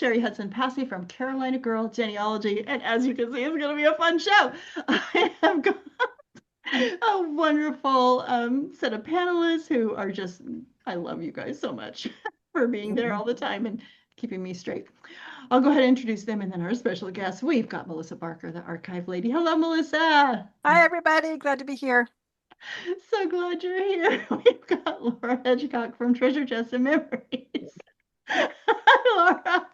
Cheri Hudson-Passy from Carolina Girl Genealogy. And as you can see, it's going to be a fun show. I have got a wonderful set of panelists who are just, I love you guys so much for being there all the time and keeping me straight. I'll go ahead and introduce them and then our special guest. We've got Melissa Barker, the archive lady. Hello, Melissa. Hi, everybody. Glad to be here. So glad you're here. We've got Laura Hedgecock from Treasure Chests and Memories. Hi, Laura.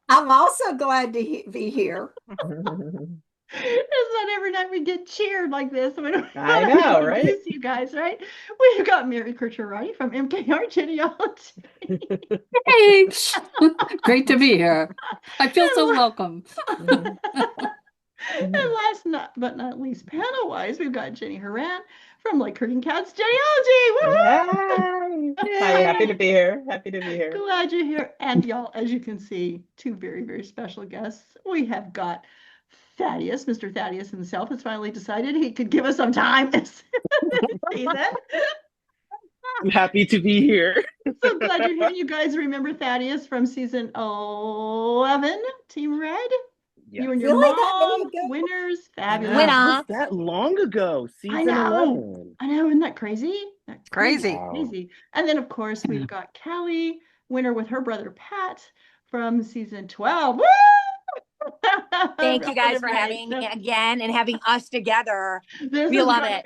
I'm also glad to be here. It's not every night we get cheered like this. I know, right? You guys, right? We've got Mary Kircher Roddy from MKR Genealogy. Thanks. Great to be here. I feel so welcome. And last but not least, panel-wise, we've got Jenny Hawran from Like Herding Cats Genealogy. Hi, happy to be here. Happy to be here. Glad you're here. And y'all, as you can see, two very, very special guests. We have got Thaddeus. Mr. Thaddeus himself has finally decided he could give us some time this season. I'm happy to be here. So glad you're here. You guys remember Thaddeus from season 11, Team Red? Yes. You and your Really? mom, winners, fabulous. Winner. Was that long ago? Season 11. I know, isn't that crazy? That's Crazy. Wow. Crazy. And then, of course, we've got Callie, winner with her brother Pat from season 12. Woo! Thank you guys for having me again and having us together. We love it.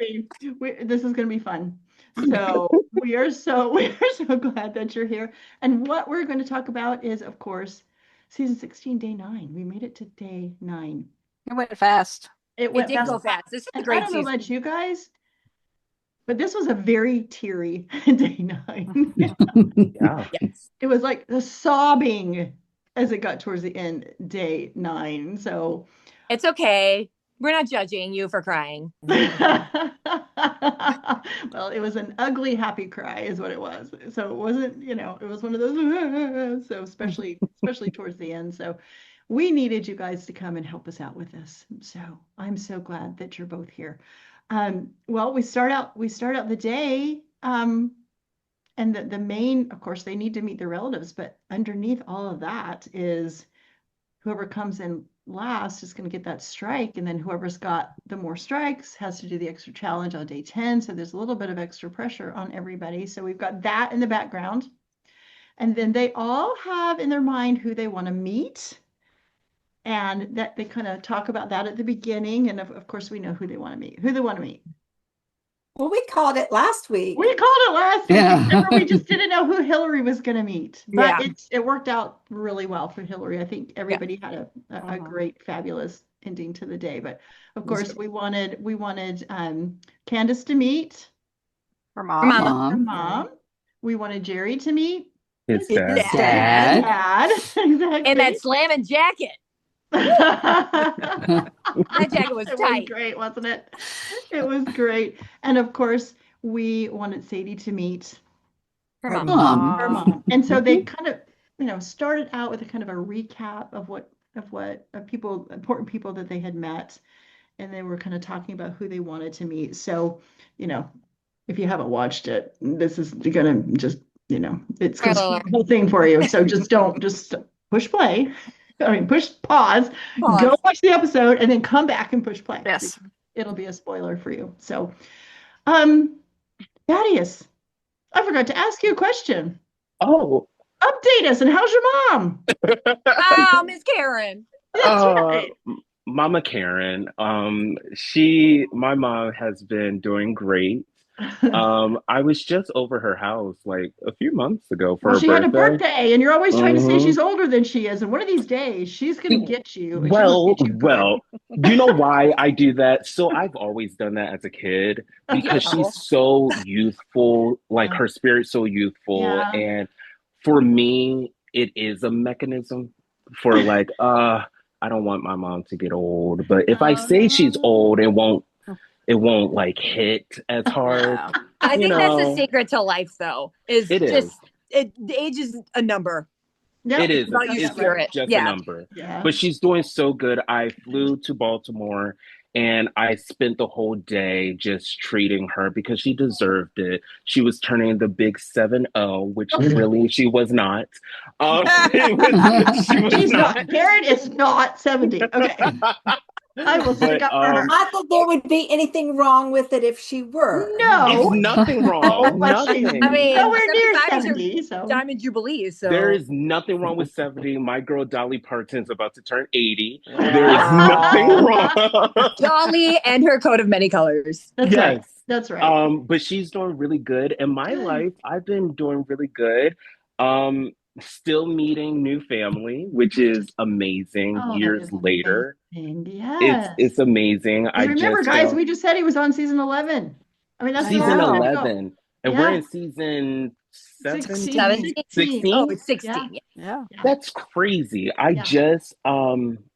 This is going to be fun. So we are so glad that you're here. And what we're going to talk about is, of course, season 16, day 9. We made it to day 9. It went fast. It did go fast. This is a great I don't season. know about you guys, but this was a very teary day 9. Yeah. Yes. It was like the sobbing as it got towards the end, day 9. So It's okay. We're not judging you for crying. well, it was an ugly, happy cry is what it was. So it wasn't, it was one of those, so especially towards the end. So we needed you guys to come and help us out with this. So I'm so glad that you're both here. Well, we start out the day, and the main, of course, they need to meet their relatives, but underneath all of that is whoever comes in last is going to get that strike, and then whoever's got the more strikes has to do the extra challenge on day 10. So there's a little bit of extra pressure on everybody. So we've got that in the background, and then they all have in their mind who they want to meet, and that they kind of talk about that at the beginning. And of course, we know who they want to meet. Well, we called it last week. We called it last week. Yeah. Remember, we just didn't know who Hillary was going to meet. But Yeah. it worked out really well for Hillary. I think everybody had a great, fabulous ending to the day. But of course, we wanted Candis to meet Her mom. her mom. We wanted Jerry to meet His His dad. Dad. dad. Exactly. And that slamming jacket. That jacket was It tight. was great, wasn't it? It was great. And of course, we wanted Sadie to meet Her Her mom. her mom. And so they kind of, started out with a kind of a recap of important people that they had met. And they were kind of talking about who they wanted to meet. So, if you haven't watched it, this is gonna just, it's gonna Spoiler. be the whole thing for you. So just push play. Push pause, go watch the episode, and then come back and push play. Yes. It'll be a spoiler for you. So, Thaddeus, I forgot to ask you a question. Oh, Update us, and how's your mom? Oh, Miss Karen. That's right. Mama Karen. My mom has been doing great. I was just over her house like a few months ago for Well, her she birthday. had a birthday, and you're always trying to say Mhm. she's older than she is. And one of these days, she's going to get you. and she's Well, gonna get you good. well, you know why I do that? So I've always done that as a kid because she's so youthful, like her spirit's so youthful. Yeah. And for me, it is a mechanism for like, I don't want my mom to get old. But if I say she's old, it won't like hit as hard. I think You that's the know. secret to life, though. Is It is. just age is a number. Yep. It is. About your It's spirit. just Yeah. a number. Yeah. But she's doing so good. I flew to Baltimore And I spent the whole day just treating her because she deserved it. She was turning the big 7-0, which really she was not. She's not. Karen is not 70. Okay. I will stick up for her. Not that there would be anything wrong with it if she were. No. It's nothing wrong. But she's Nothing. I mean, nowhere near 75 is 70. So Diamond Jubilee. So There is nothing wrong with 70. My girl Dolly Parton's about to turn 80. There is nothing wrong. Dolly and her coat of many colors. that's Yes. right. That's right. But she's doing really good. In my Good. life, I've been doing really good. Still meeting new family, which is amazing Oh, that years is later. amazing. Yes. It's amazing. I remember, just guys, we just said he was on season 11. I mean, that's a season long time ago. 11. And Yeah. we're in season 17? 17? 16? Oh, it's 16. Yeah. That's crazy. I Yeah. just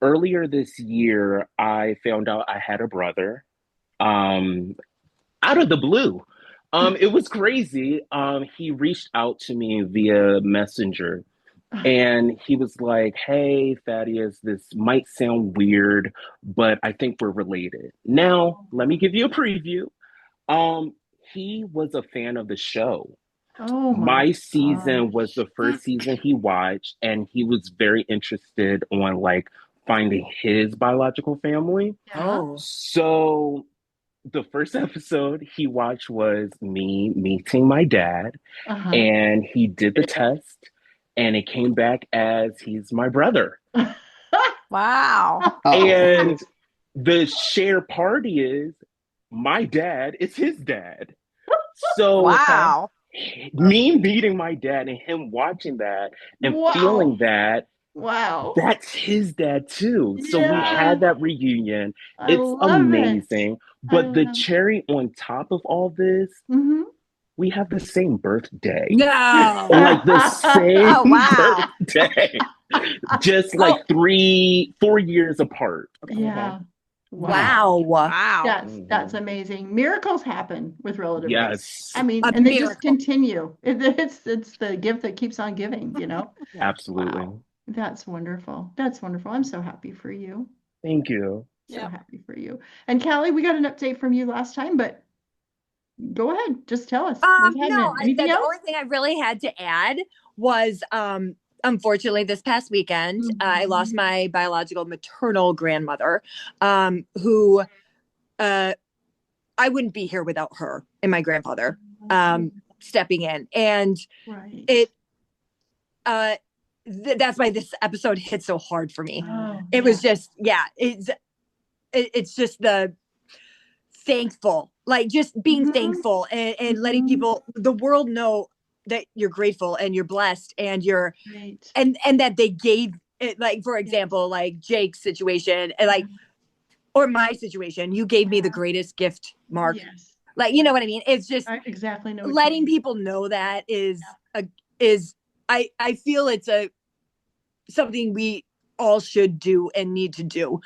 earlier this year I found out I had a brother. Out of the blue. It was crazy. He reached out to me via Messenger and he was like, "Hey, Thaddeus, this might sound weird, but I think we're related." Now, let me give you a preview. He was a fan of the show. Oh My season gosh. was the first season he watched, and he was very interested on like finding his biological family. Oh. So the first episode he watched was me meeting my dad, Uh-huh. and he did the test, and it came back as he's my brother. Wow. And the share party is my dad is his dad. So Wow. me meeting my dad and him watching that and Wow. feeling that Wow. that's his dad too. So we Yeah. had that reunion. I It's love amazing. it. But the love it. cherry on top of all this, Mhm. we have the same birthday. No. Like the same Oh, wow. birthday. Just like 4 years apart. Yeah. Wow. Wow. That's amazing. Miracles happen with relatives. Yes. I mean, A and they just miracle. continue. It's the gift that keeps on giving, you know? Absolutely. Wow. That's wonderful. That's wonderful. I'm so happy for you. Thank you. So happy for you. And Callie, we got an update from you last time, but go ahead. Just tell us. What's happening? No, Anything the else? only thing I really had to add was unfortunately this past weekend I lost my biological maternal grandmother, who I wouldn't be here without her and my grandfather stepping in. And Right. it that's why this episode hit so hard for me. Oh, It was just it's just the thankful, like just being thankful and letting people, the world know that you're grateful and you're blessed and you're Right. and that they gave it, like for example, like Jake's situation and like or my situation, you gave me the greatest gift, Mark. Yes. Like, you know what I mean? It's just I exactly know what you letting mean. people know that is I feel it's something we all should do and need to do.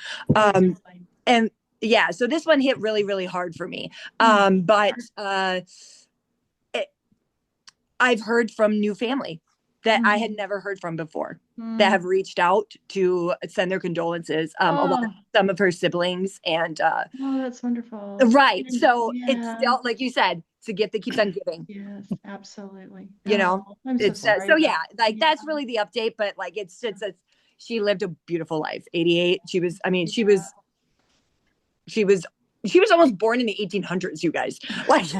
And yeah, so this one hit really, really hard for me. But I've heard from new family that I had never heard from before that have reached out to send their condolences, along with some of her siblings. And Oh, that's wonderful. right. So it's Yeah. still, like you said, it's a gift that keeps on giving. Yes, absolutely. You know, Oh, I'm so it's sorry so about yeah, like that. that's really the update. But like it's she lived a beautiful life. 88. She was, I mean, she was almost born in the 1800s, you guys. Like,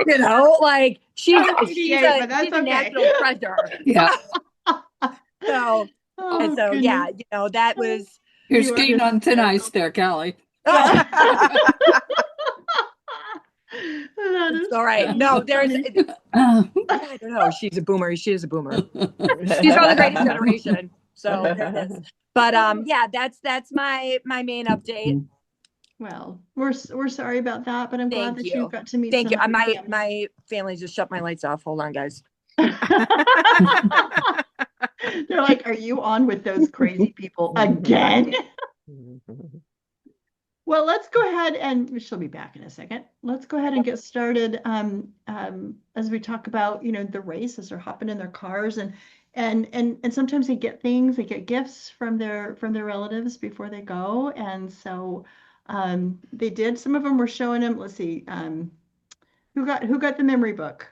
you know, like she's a national treasure. Yeah. So, and so, yeah, you know, that was. You're skating on thin ice there, Callie. It's all right. No, there's. I don't know. She's a boomer. She is a boomer. She's from the greatest generation. So there it is. But yeah, that's my main update. Well, we're sorry about that, but I'm glad that you got to meet. Thank you. My family just shut my lights off. Hold on, guys. They're like, "Are you on with those crazy people again?" Well, let's go ahead and she'll be back in a second. Let's go ahead and get started as we talk about, the race as they're hopping in their cars. And and sometimes they get things, they get gifts from their relatives before they go, and so they did. Some of them were showing them. Let's see, who got the memory book?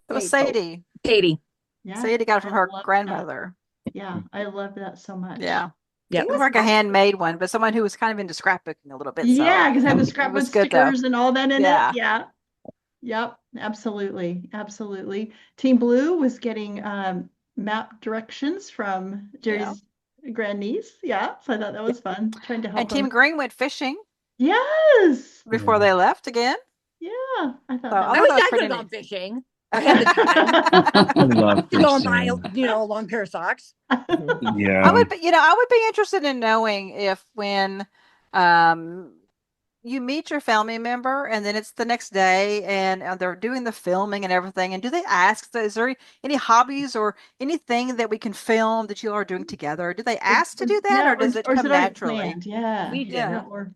It was Katie. Sadie. Katie. Yeah, Sadie got it from I her love that. grandmother. Yeah, I love that so much. Yeah. Yeah. It was like a handmade one, but someone who was kind of into scrapbooking a little bit. Yeah, because I have the It scrapbook was good though. stickers and all that in Yeah. it. Yeah. Yep, absolutely. Absolutely. Team Blue was getting map directions from Jerry's grandniece. Yeah, so I thought that was fun, trying to help And Team them. Green went fishing Yes. before they left again. Yeah, I thought So that I I was wish thought that was I could pretty have gone neat. fishing. I had the time I love to go and buy, fishing. a long pair of socks. I Yeah. would be interested in knowing if when you meet your family member and then it's the next day and they're doing the filming and everything, and do they ask, is there any hobbies or anything that we can film that you are doing together? Do they ask to do that, Yeah, or does it or is come it already naturally? planned? Yeah. We did. Yeah, or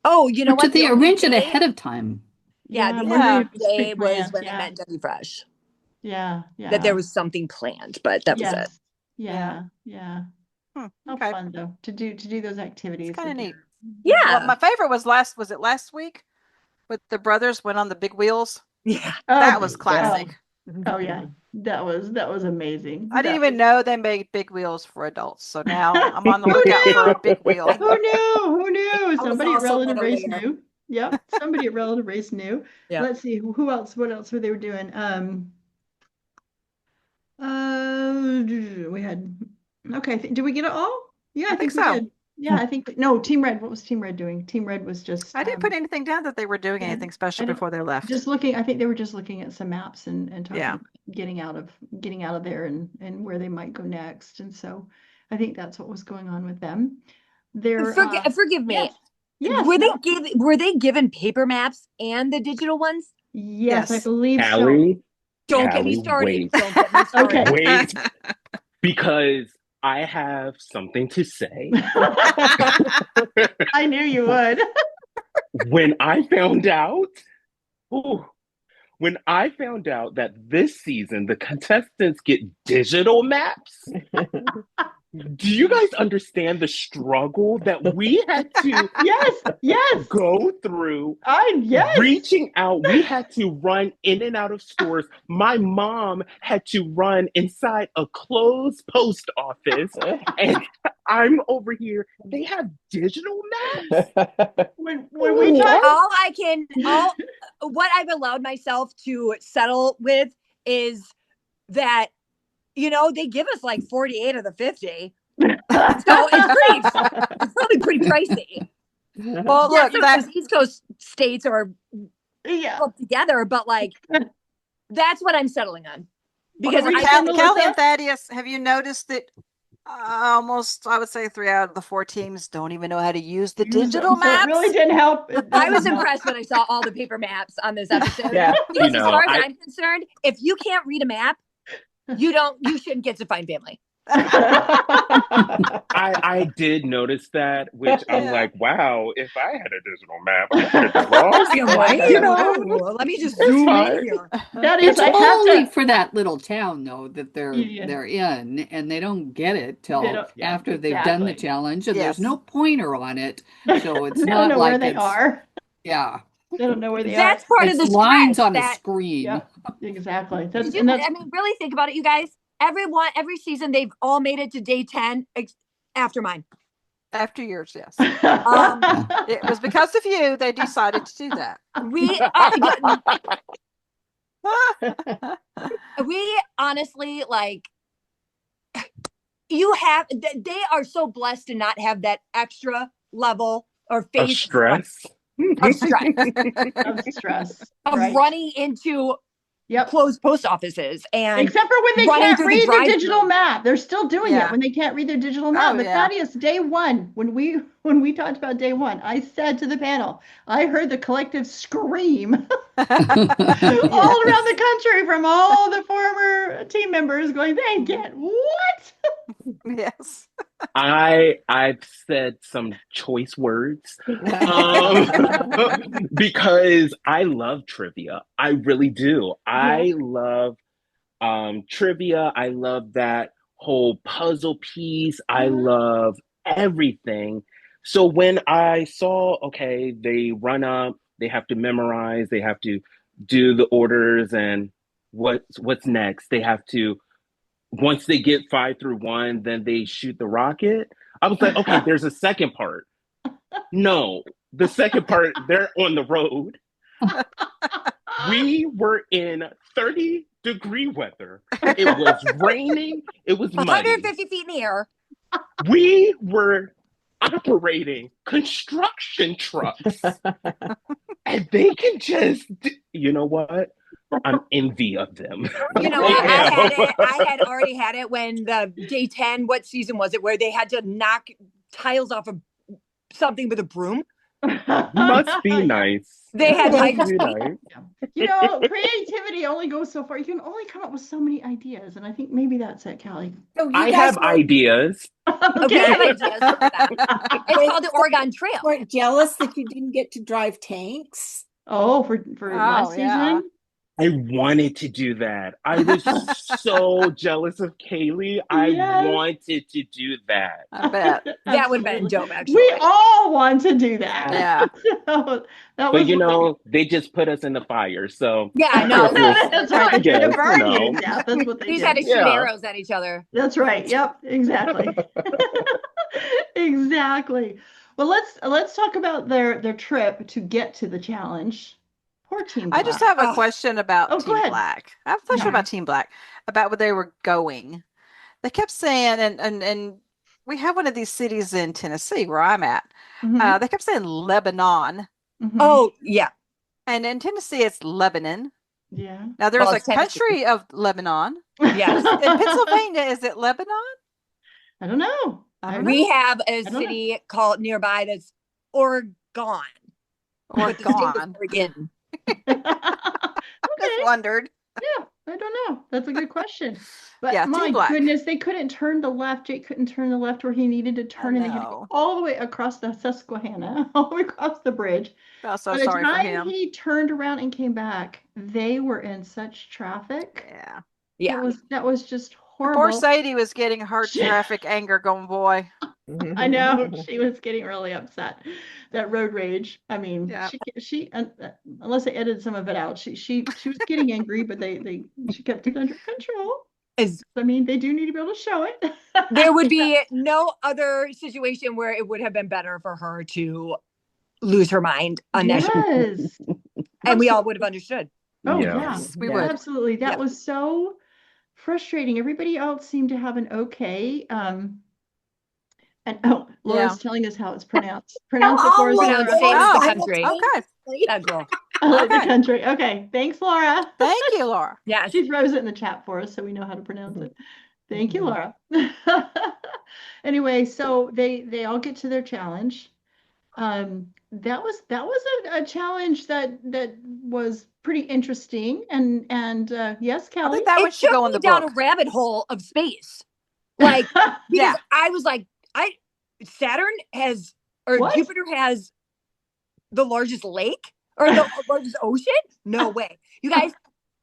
Oh, you know Or what? did they The only arrange it day- ahead of time? Yeah, yeah, the I'm Yeah. wondering only if it's day was pre-planned. when I Yeah. met Dougie Fresh. Yeah, yeah. That there was something planned, but that was it. Yes. Yeah, yeah. How Okay. fun though to do those activities. It's kind of with neat. your- Yeah. Well, my favorite was last week with the brothers went on the big wheels. Yeah. That Oh, was classic. oh yeah, that was amazing. I didn't That even know they made big wheels for adults. So now I'm on the lookout for a big wheel. Who knew? Who knew? was Somebody at also Relative Race unaware. knew. Yep, somebody at Relative Race knew. Yeah. Let's see, who else? What else were they doing? We had. Okay, did we get it all? Yeah, I think think we so. did. Yeah, I think no. Team Red. What was Team Red doing? Team Red was just. I didn't put anything down that they were doing yeah, anything I special don't- before they left. Just looking. I think they were just looking at some maps and talking Yeah. about getting out of there and where they might go next. And so, I think that's what was going on with them. They're Forgive me. Yes. Were they given paper maps and the digital ones? Yes, I Yes. believe so. Callie, Don't get me Callie, started. wait. Don't get me started. Okay. Wait, because I have something to say. I knew you would. When I found out, when I found out that this season the contestants get digital maps, do you guys understand the struggle that we had to Yes. go through? Yes. Reaching out, we had to run in and out of stores. My mom had to run inside a closed post office, and I'm over here. They have digital maps. When we talk, What I've allowed myself to settle with is that, they give us like 48 of the 50. So it's probably pretty pricey. Well, Yeah, look, some of those East Coast states are put together, but like that's what I'm settling on. Because Callie and Thaddeus, have you noticed that almost, I would say, 3 out of the 4 teams don't even know how to use the digital maps? So it really didn't help. I was impressed when I saw all the paper maps on this episode. Yeah. Because as far as I'm concerned, if you can't read a map, you shouldn't get to find family. I did notice that, which I'm like, wow, if I had a digital map, I could have lost. Let me just zoom in here. That is, It's I have only to. for that little town though that they're Yeah. in, and they don't get it till They don't- yeah, after they've done the exactly. challenge, and Yes. there's no pointer on it, so it's They not don't know like where they it's are. yeah, They don't know where they That's are. part of it's the lines stress on a that- screen. Yeah, exactly. That's, Did and you, that's I mean, really think about it, you guys. Every season, they've all made it to day 10 after mine. After yours, yes. Um, It was because of you they decided to do that. We honestly, like, they are so blessed to not have that extra level or Of phase stress. of stress of stress. of right. running into Yep. closed post offices and Except for when they running can't through the read their drive-thru. digital map. They're still doing Yeah. it when they can't read their digital map. Oh, But yeah. Thaddeus, day one, when we talked about day one, I said to the panel, I heard the collective scream all around the country from all the former team members going, they get what? Yes. I've said some choice words because I love trivia. I really do. I love Trivia. I love that whole puzzle piece. I Uh-huh. love everything. So when I saw, okay, they run up, they have to memorize, they have to do the orders, and what's next? They have to once they get 5 through 1, then they shoot the rocket. I was like, okay, there's a second part. No, the second part, they're on the road. We were in 30-degree weather. It was raining. It was muddy. 150 feet in the air. We were operating construction trucks. And they can just, you know what? I'm envy of them. You know, I had it. I had already had it when the day 10, what season was it, where they had to knock tiles off of something with a broom? Must be nice. They had Must be nice. You know, creativity only goes so far. You can only come up with so many ideas, and I think maybe that's it, Callie. So you I guys have ideas. We have ideas for that. It's called the Oregon Trail. weren't jealous that you didn't get to drive tanks? Oh, for last yeah. season? I wanted to do that. I was so jealous of Callie. I Yes. wanted to do that. I bet. That would have been Absolutely. dope, actually. We all want to do that. Yeah. So, that But was you know, they just put us in the fire. So Yeah, no. that's right. They Yes, could burn you you know. to death. That's what they They just did. had to shoot Yeah. arrows at each other. That's right. Yep. Exactly. Exactly. Well, let's talk about their trip to get to the challenge. Poor Team I Black. just have a Oh. question about Oh, go Team ahead. Black. I have a question Yeah. about Team Black, about where they were going. They kept saying, and we have one of these cities in Tennessee where I'm at. Mhm. They kept saying Lebanon, Mhm. Oh, yeah. and in Tennessee it's Lebanon. Yeah. Now there's Well, a it's Tennessee. country of Lebanon. Yes. In Pennsylvania, is it Lebanon? I don't know. I don't know. We have a don't know. city called nearby that's Oregon. But the state is Oregon. Oregon. Just wondered. Yeah, I don't know. That's a good question. But Yeah, Team my Black. goodness, they couldn't turn the left. Jake couldn't turn the left where he needed to turn, and they had to go know. all the way across the Susquehanna, all the way across the bridge. Felt so By the sorry for time him. he turned around and came back, they were in such traffic. Yeah. Yeah. That was just Poor horrible. Sadie was getting her traffic anger going, boy. I know she was getting really upset. That road rage. I mean, Yeah. she unless they edited some of it out, she was getting angry, but she kept it under control. I mean, they do need to be able to show it. There would be no other situation where it would have been better for her to lose her mind on that show. Yes. And we all would have understood. Oh Yeah. yeah, Yes, we Yeah. would. absolutely. That Yeah. was so frustrating. Everybody else seemed to have an okay. And Laura's Yeah. telling us how it's pronounced. Pronounce it Oh, for us, Laura, Laura. Pronounce same as the Oh, country. okay. That girl. Like the Okay. country. Okay, thanks, Laura. Thank you, Laura. Yeah. She throws it in the chat for us so we know how to pronounce it. Thank you, Laura. Anyway, so they all get to their challenge. That was a challenge that was pretty interesting. And yes, I Callie. think that It one should go took in me the down book. a rabbit hole of space. Like, because Yeah. I was like, Saturn has, or What? Jupiter has the largest lake or the largest ocean? No way. You guys,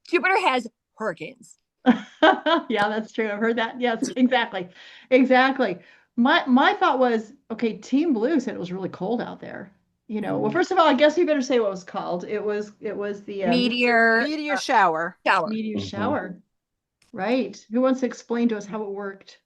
Jupiter has hurricanes. Yeah, that's true. I've heard that. Yes, exactly. Exactly. My thought was, okay, Team Blue said it was really cold out there. Well, first of all, I guess we better say what it was called. It was the Meteor Meteor shower. shower. meteor Mhm. shower. Right. Who wants to explain to us how it worked?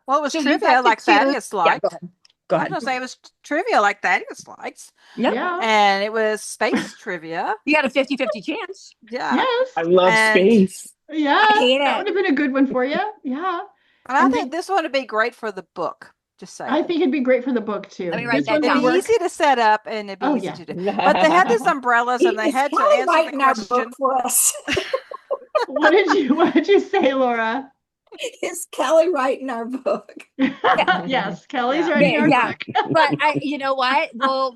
Well, it was So you trivia got to like choose- Thaddeus Yeah, liked. go ahead. Go I was ahead. going to say it was trivia like Thaddeus likes. Yep. Yeah. And it was space trivia. You got a 50-50 chance. Yeah. Yes. I love And- space. Yeah. I hate That it. would have been a good one for you. Yeah. And I And think this one would be great for the book. Just saying. I think it'd be great for the book too. Let me write This that one would It'd down. be work. easy to set up and it'd be Oh, easy yeah. to do. But they had these umbrellas and they Is had to Callie answer the writing our question. book for us? What did you say, Laura? Is Callie writing our book? Yes, Kelly's Yeah. writing our Yeah. book. But you know what?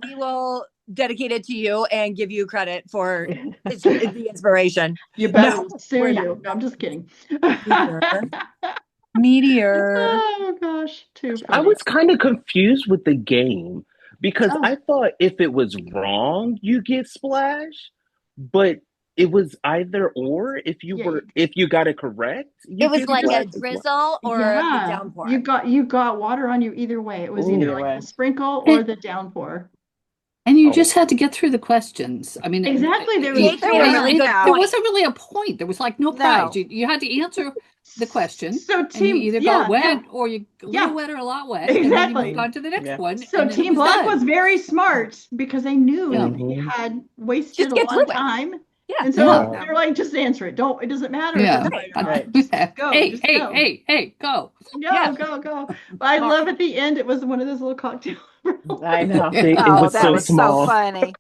We will dedicate it to you and give you credit for the inspiration. You better No, sue we're you. No, I'm just kidding. Meteor. Oh gosh, too I funny. was kind of confused with the game because Oh. I thought if it was wrong, you get splash. But it was either or. If you Yeah, if you got it correct, you It was get like a flags as well. drizzle or the yeah. downpour. You got water on you either way. It was either Either like way. the sprinkle or the downpour. And you Oh. just had to get through the questions. I mean, Exactly. There was Jake made a really good there point. wasn't really a point. There was like no prize. You had to answer the question, So and you either got wet or you a little wet or a lot wet, and then you Exactly. moved on to the next Yeah. one. So and then it Team Black done. was very smart because they knew Yeah. that you had wasted Just a get lot through of it. time. Yeah. And so Yeah. they're like, just answer it. Don't, it doesn't matter Yeah. if it's right or not. Right. Just go. Hey, just hey, go. hey, go. Go. But I love at the end, it was one of those little cocktail umbrellas. I know. It Oh, was that so was small. so funny.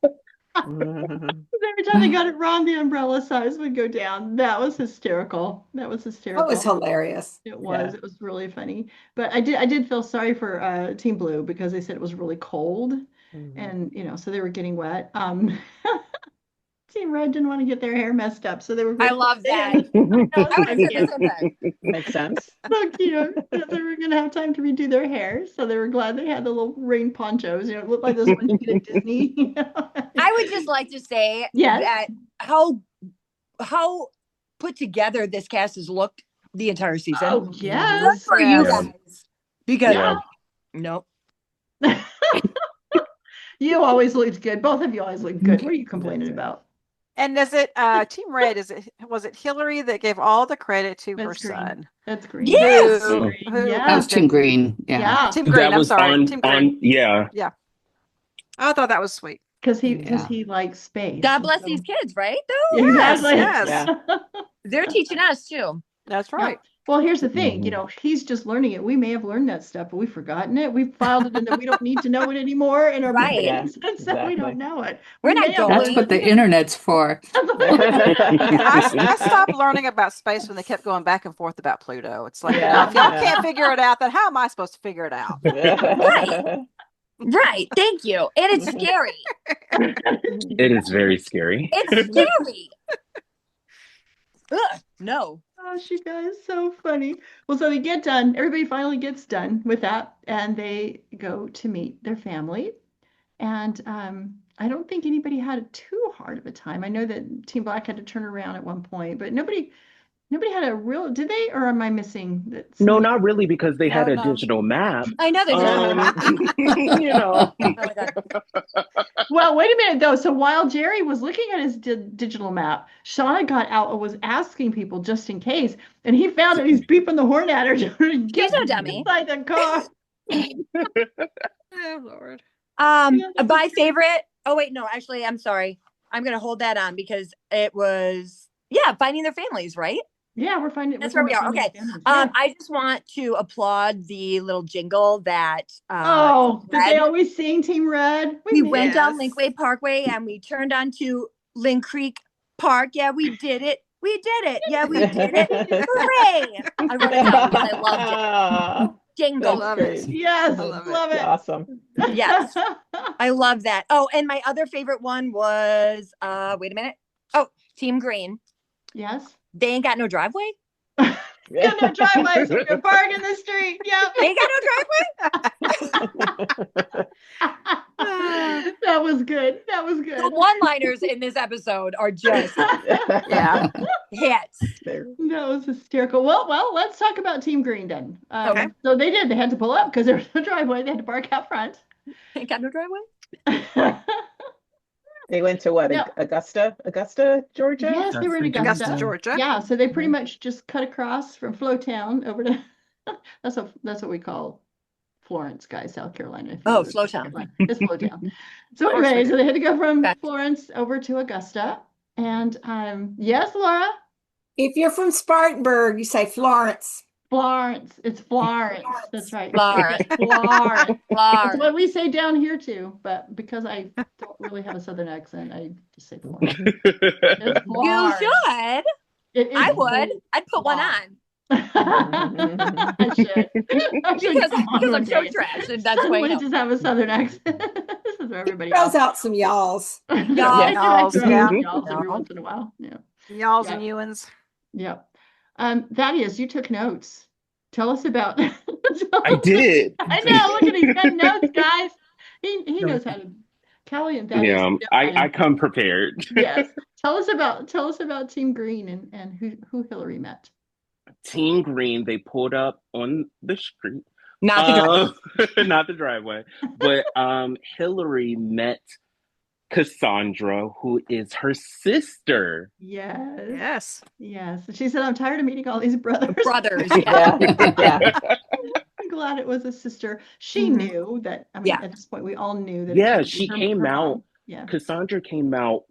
Mhm. Every time they got it wrong, the umbrella size would go down. That was hysterical. That was hilarious. It was. Yeah. It was really funny. But I did feel sorry for Team Blue because they said it was really cold, Mhm. and so they were getting wet. Team Red didn't want to get their hair messed up, so they were. I love that. That was I would so have said cute. the same thing. Makes sense. So cute. That they were going to have time to redo their hair, so they were glad they had the little rain ponchos. It looked like those ones you get at Disney. I would just like to say Yes. that how put together this cast has looked the entire season. Oh Good yes. for you Yeah. guys. Because Yeah. nope. You always looked good. Both of you always looked good. What are you complaining about? And is it Team Red? Was it Hillary that gave all the credit to her That's green. son? That's green. Yes. Who Yeah. That was Team Green. Yeah. Yeah. Team Green. That I'm was sorry, Team Green. yeah. I thought that was sweet. Because Yeah. he likes space. God and bless so- these kids, right? Though Exactly. Yes. they're teaching us too. That's right. Well, here's the thing, Mhm. he's just learning it. We may have learned that stuff, but we've forgotten it. We've filed it in that we don't need to know it anymore in our Right. brains, Yeah, and so we don't exactly. know it. We're We not may have going. That's learned what the it. internet's for. I stopped learning about space when they kept going back and forth about Pluto. It's like, Yeah. if y'all Yeah. can't figure it out, then how am I supposed to figure it out? Right. Thank you. And it's scary. It is very scary. It's scary. Ugh, no. Gosh, you guys, so funny. Well, so they get done. Everybody finally gets done with that, and they go to meet their family. And I don't think anybody had too hard of a time. I know that Team Black had to turn around at one point, but nobody had a real. Did they, or am I missing that? No, somebody- not really, because they had No, a no. digital map. I know there's You know. oh my God. Well, wait a minute though. So while Jerry was looking at his digital map, Shauna got out and was asking people just in case, and he found it. He's beeping the horn at her. He's no dummy. Inside the car. Oh, Lord. My favorite. Oh wait, no, actually, I'm sorry. I'm gonna hold that on because it was finding their families, right? Yeah, we're finding. That's we're where we are. finding Okay. families. Yeah. I just want to applaud the little jingle that Did they Red. always sing Team Red? We went down Yes. Linkway Parkway and we turned onto Lynn Creek Park. Yeah, we did it. We did it. Yeah, we did it. Hooray! I wrote it down because I loved it. Ah, Jingle. that's great. Yes, I love it. love it. Awesome. Yes. I love that. Oh, and my other favorite one was wait a minute. Oh, Team Green. Yes. They ain't got no driveway. Got no driveway, so we can park in the street. Yep. They ain't got no driveway. That was good. That was good. The one-liners in this episode are just Yeah. hits. That was hysterical. Well, let's talk about Team Green then. Okay. So they did. They had to pull up because there was no driveway. They had to park out front. Ain't got no driveway. They went to what? No. Augusta, Georgia? Yes, they were in Augusta. Augusta, Georgia. Yeah, so they pretty much just cut across from Flowtown over to that's what we call Florence, guys, South Carolina. if you Oh, go to Flowtown. South Carolina. It's Flowtown. So course we anyway, do. so they had to go from Gotcha. Florence over to Augusta. And yes, Laura, If you're from Spartanburg, you say Florence. Florence. It's Florence. That's right. Florence. Florence. That's Florence. what we say down here too, but because I don't really have a southern accent, I just say Florence. It's You Florence. should. It is I would. I'd put one Florence. on I should. I should because come on I'm one so day. trash, and that's why. We I just have a southern accent. This is for everybody Throws else. out some y'alls. Y'alls, yeah. Y'alls every No. once in a while. Yeah. Y'alls Yeah. and Ewans. Yeah. Thaddeus, you took notes. Tell us about. I did. I know. Look at he's got notes, guys. He knows how to. Callie and Thaddeus. Yeah, know how to- I come prepared. Yes. tell us about Team Green and who Hillary met. Team Green, they pulled up on the street. Not the driveway. Not the driveway. But Hillary met Cassandra, who is her sister. Yes. Yes. Yes. She said, I'm tired of meeting all these brothers. Brothers. Yeah. Yeah. I'm glad it was a sister. She Mhm. knew that, I mean, Yeah. at this point, we all knew that it Yeah, couldn't be she her came out. mom. Yeah. Cassandra came out,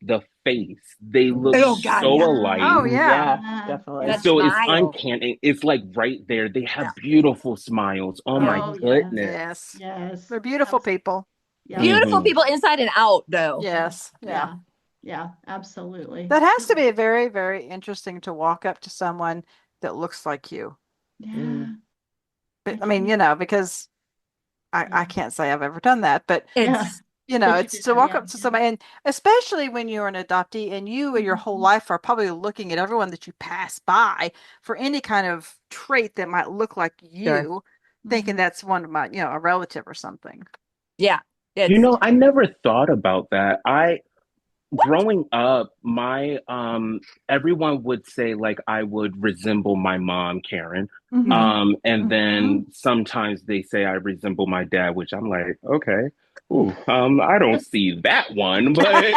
the face. They look Oh, God, so yeah. alike. Oh, yeah. Yeah. Definitely. That So it's smile. uncanny. It's like right there. They have Yeah. beautiful smiles. Oh my Oh, yes. goodness. Yes. Yes. They're beautiful people. Yeah. Beautiful Mhm. people inside and out, though. Yes. Yeah. Yeah. Yeah, absolutely. That has to be very, very interesting to walk up to someone that looks like you. Yeah. But, I mean, because I can't say I've ever done that, but It's But you it's did to that, walk yeah, up to yeah. somebody, and especially when you're an adoptee and you and your whole life are probably looking at everyone that you pass by for any kind of trait that might look like you, thinking Mhm. that's one of my, a relative or something. yeah. You It's know, I never thought about that. Growing up, my everyone would say like I would resemble my mom, Karen. Mhm. And then Mhm. sometimes they say I resemble my dad, which I'm like, okay. Ooh, I don't see that one, but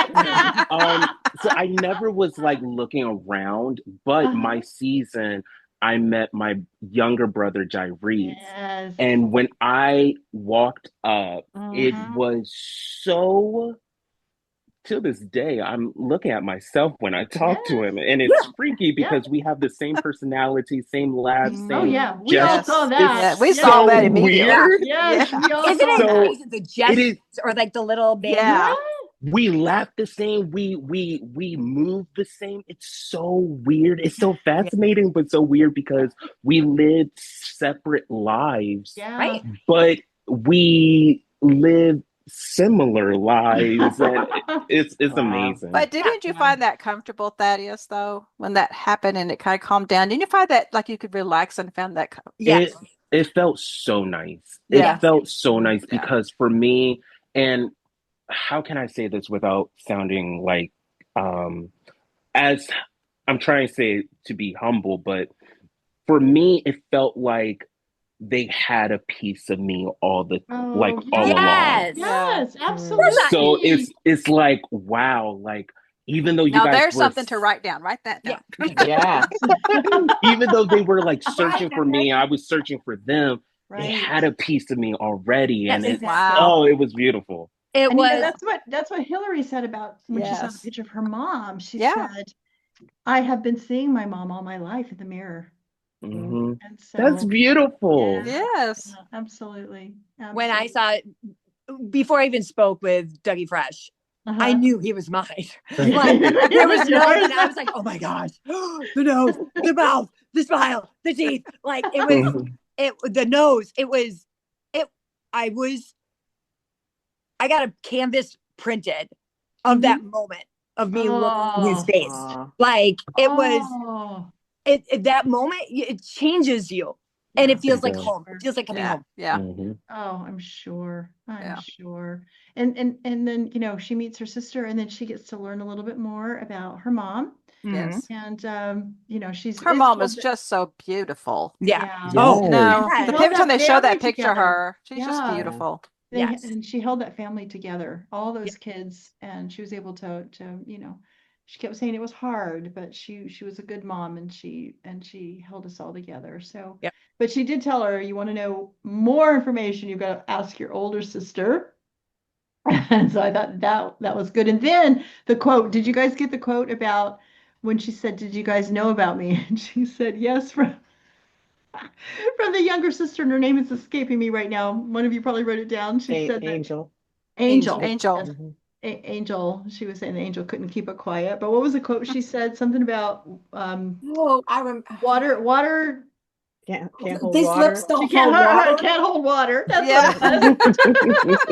so I never was like looking around, but my Uh-huh. season I met my younger brother Jyrese. Yes. And when I walked up, it Mhm. was so, to this day, I'm looking at myself when I talk to Yes. him, and it's freaky Yeah. because we have the same personality, same laugh, Oh same yeah, we all Yes. saw just, it's that. Yeah, we saw Yes. that so immediately. yeah. weird. Yes, Yeah. we all Isn't saw it that. So nice? The it gestures is, or like the little baby. Yeah. we laugh the same, we move the same. It's so weird. It's so Yeah. fascinating, but so weird because we live separate lives, Yeah. Right. but we live similar lives, and it's Wow. amazing. But didn't you Yeah. find that comfortable, Thaddeus, though, when that happened and it kind of calmed down? Didn't you find that like you could relax and found that? Yes. It felt so nice. It Yeah. Yes. felt so nice Yeah. because for me, and how can I say this without sounding like, as I'm trying to say it to be humble, but for me it felt like they had a piece of me Oh all along. yes. Yes. Yeah. Yes, That's not, So absolutely. it's like, wow, like even though you Now guys there's were something to write down. Write that yeah. down. Yeah. even though they were like Right. searching for me, I was searching for them. They Right. had a piece of me already, and Yes. it's, Exactly. Wow. oh, it was beautiful. It And was. that's what Hillary said about when she saw the Yes. picture of her mom. She Yeah. said, I have been seeing my mom all my life in the mirror. Hmm. And That's so beautiful. yeah, Yes. yeah, absolutely. When I Absolutely. saw it, before I even spoke with Dougie Fresh, I Uh-huh. knew he was mine. Yeah. Like there was no, Yours. and I was like, oh my gosh, the nose, the mouth, the smile, the teeth. Like it was, the nose. It was, it. I was, I got a canvas printed of that moment of me looking in his Oh. face. Aw. Like it was, Oh. that moment, it changes you, and it Yeah. feels It like does. home. It feels like coming Yeah. home. Yeah. Hmm. Oh, I'm sure. I'm Yeah. sure. And then, she meets her sister and then she gets to learn a little bit more about her mom. Yes. And she's Her it's mom told is that, just so beautiful. Yeah. yeah. Oh, Yes. She The yes. held every time that they show family that picture of together. her, she's just Yeah. beautiful. Yes. And she held that family together, all Yeah. those kids, and she was able to she kept saying it was hard, but she was a good mom and she held us all together. So, Yep. but she did tell her, you want to know more information, you've got to ask your older sister. And so I thought that was good. And then the quote, did you guys get the quote about when she said, "Did you guys know about me?" And she said, "Yes," from the younger sister, and her name is escaping me right now. One of you probably wrote it down. She said that Angel. Angel, Angel. yes, Mhm. Angel. She was saying the angel couldn't keep it quiet. But what was the quote she said? Something about Oh, I remember. water. Can't hold These lips water. She don't hold water. can't hold water. That's what Yeah. it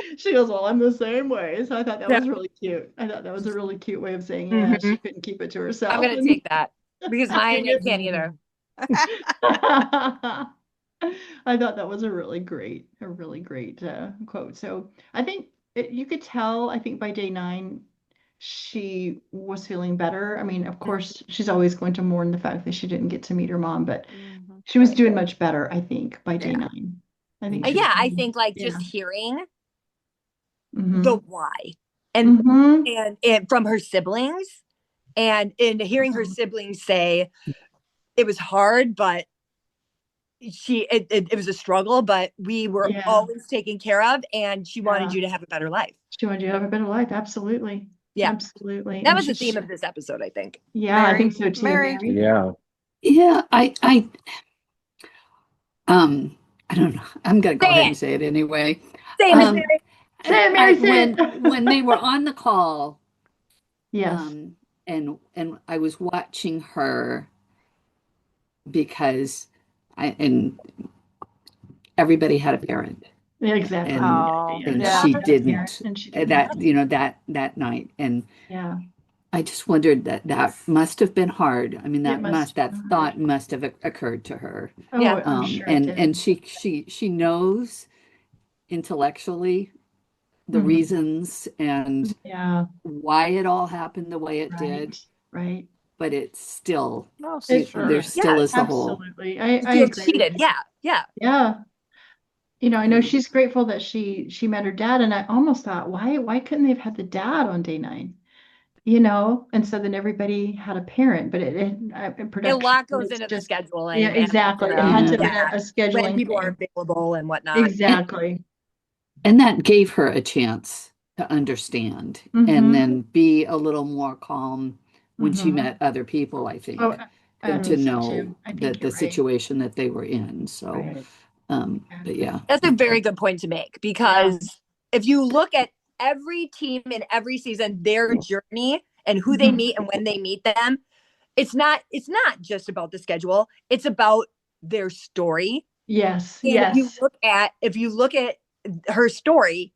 said. She goes, well, I'm the same way. So I thought that Yeah. was really cute. I thought that was a really cute way of saying, yeah, Mhm. she couldn't keep it to I'm herself. gonna take that because mine And can't either. I thought that was a really great quote. So I think you could tell, I think by day 9, she was feeling better. I mean, of course, she's always going to mourn the fact that she didn't get to meet her mom, but she was doing much better, I think, by day 9. I think she was I doing, think like yeah. just hearing Mhm. the why and Mhm. and from her siblings and hearing her siblings say it was hard, but it was a struggle, but we were Yeah. always taken care of, and she wanted Yeah. you to have a better life. She wanted you to have a better life. Absolutely. Yeah. Absolutely. That And was the she's, theme of this episode, I think. yeah, I Mary, think so too. Mary. Mary. Yeah. Yeah, I don't know. I'm gonna go Say ahead it. and say it anyway. Say it, Miss Mary. Say it, Mary, say it. When they were on the call, Yes. and I was watching her because and everybody had a parent, Yeah, exactly. and Oh, and yeah. she Parent, didn't and she didn't. that night, and Yeah. I just wondered that must have been hard. I mean, It must that have been thought hard. must have occurred to her. Oh, Yeah. I'm sure it And did. she knows intellectually the Mhm. reasons and Yeah. why it all happened the way it did, Right. but it's still Oh, It- sure. there still Yeah, is the hole. Absolutely. I you feel agree with cheated. you. Yeah. Yeah. You know, I know she's grateful that she met her dad, and I almost thought, why couldn't they have had the dad on day 9? You know, and so then everybody had a parent, but A production, lot goes it's into the just, scheduling. yeah, exactly. It had to have been a when scheduling people are thing. available and whatnot. Exactly. And that gave her a chance to understand Mhm. and then be a little more calm when she Mhm. met other people, I think, Oh, I to think so know too. I think that you're the right. situation that they were in. So, Right. but yeah. That's a very good point to make, because if you look at every team in every season, their journey and who they Mhm. meet and when they meet them, it's not just about the schedule. It's about their story. Yes. And Yes. if you look at her story,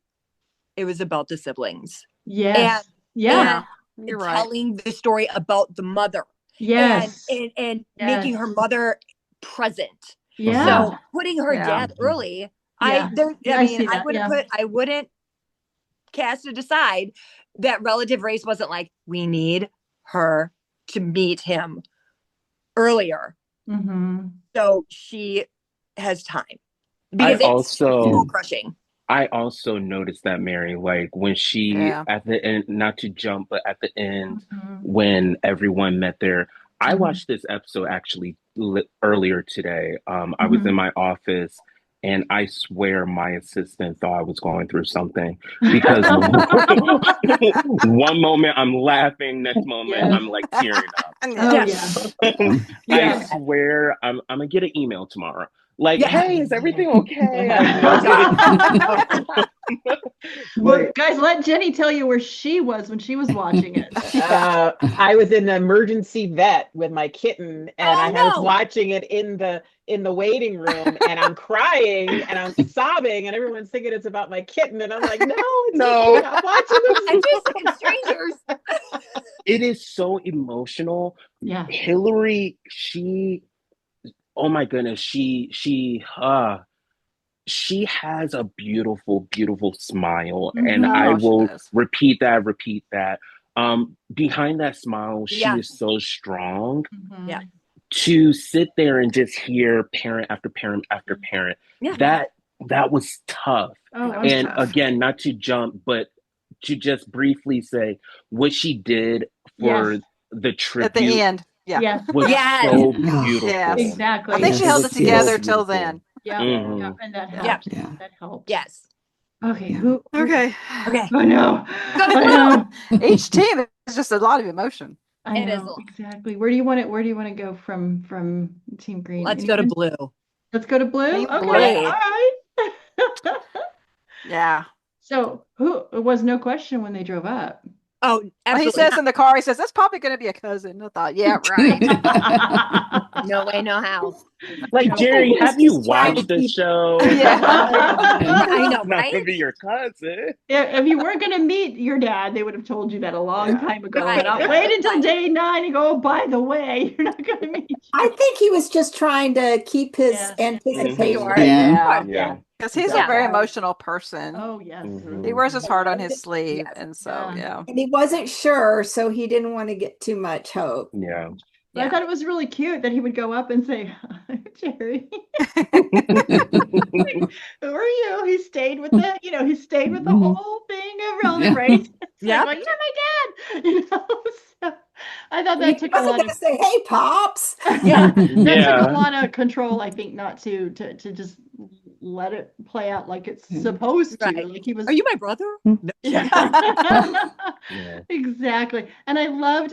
it was about the siblings. Yes. Yeah. And You're right. telling the story about the mother. Yes. And making her mother present. Yeah. So putting her Yeah. dad early, Yeah. I see that. I wouldn't cast it aside that relative race wasn't like, we need her to meet him earlier. Mm-hmm. So she has time. I Because it's soul crushing. I also noticed that, Mary, like when she at the end, not to jump, but at the end, when everyone met there, I watched this episode actually earlier today. I was in my office, and I swear my assistant thought I was going through something, because one moment I'm laughing, next moment I'm like tearing up. Oh yeah. I swear I'm gonna get an email tomorrow. Like, hey, is everything okay? Well, guys, let Jenny tell you where she was when she was watching it. I was in the emergency vet with my kitten, and I was watching it in the waiting room, and I'm crying and I'm sobbing, and everyone's thinking it's about my kitten, and I'm like, no, no, I'm watching this. I'm just like strangers. It is so emotional. Yeah, Hillary, oh my goodness, she has a beautiful, beautiful smile, and I will repeat that. Behind that smile, she is so strong. Yeah. To sit there and just hear parent after parent after parent, that was tough. And again, not to jump, but to just briefly say what she did for the tribute at the end. was so beautiful. Exactly. I think she held it together till then. Yeah, and that helped. That helped. Yes. Okay. Okay. I know. Each team is just a lot of emotion. I know exactly. Where do you want it? Where do you want to go from Team Green? Let's go to blue. Let's go to blue. Team Okay. blue. All right. Yeah. So it was no question when they drove up. Oh, absolutely. He says in the car, he says, that's probably going to be a cousin. I thought, yeah, right. No way, no how. Like, Jerry, have you watched the show? I know, not right? going to be your cousin. If you weren't going to meet your dad, they would have told you that a long time ago. Right. Not wait until day 9 and go, oh, by the way, you're not going to meet. I think he was just trying to keep his anticipation. Sure. Yeah. Yeah. Because he's a Yeah. very emotional person. Oh, yes. He wears his heart on his Yeah. sleeve. Yes. And so, yeah. And he wasn't sure, so he didn't want to get too much hope. Yeah. But I thought it was really cute that he would go up and say, Cheri, who are you? He stayed with the, he stayed with the whole thing around the race. Yeah. Like, you're my dad. So I thought He that took a wasn't lot going to say, "Hey, pops." yeah, that Yeah. took a lot of control, I think, not to just let it play out like it's supposed to. Right. Like he was. Are you my brother? Yeah. Yeah. Exactly. And I loved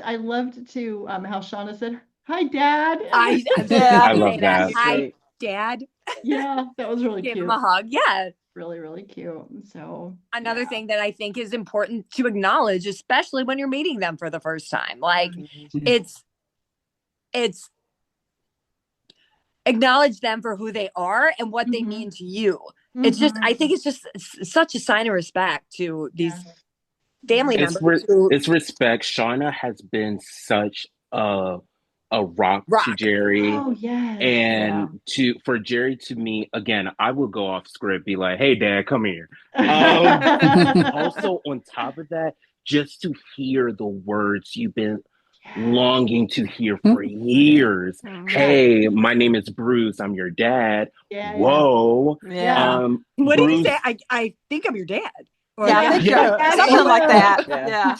to how Shauna said, "Hi, Dad." I Yeah. love that. Hi, Dad. Yeah, that was really Give cute. him a hug. Yeah. Really, really cute. So Another thing that I think is important to acknowledge, especially when you're meeting them for the first time. Like it's acknowledge them for who they are and what they mean to you. It's just, I think it's just such a sign of respect to these family members. It's respect. Shauna has been such a rock to Jerry. Oh, yes. And for Jerry to me, again, I will go off script, be like, "Hey, Dad, come here." Also, on top of that, just to hear the words you've been longing to hear for years. "Hey, my name is Bruce. I'm your dad." Whoa. Yeah. What Bruce, did he say? I think I'm your dad. Or, Yeah, I think something like that.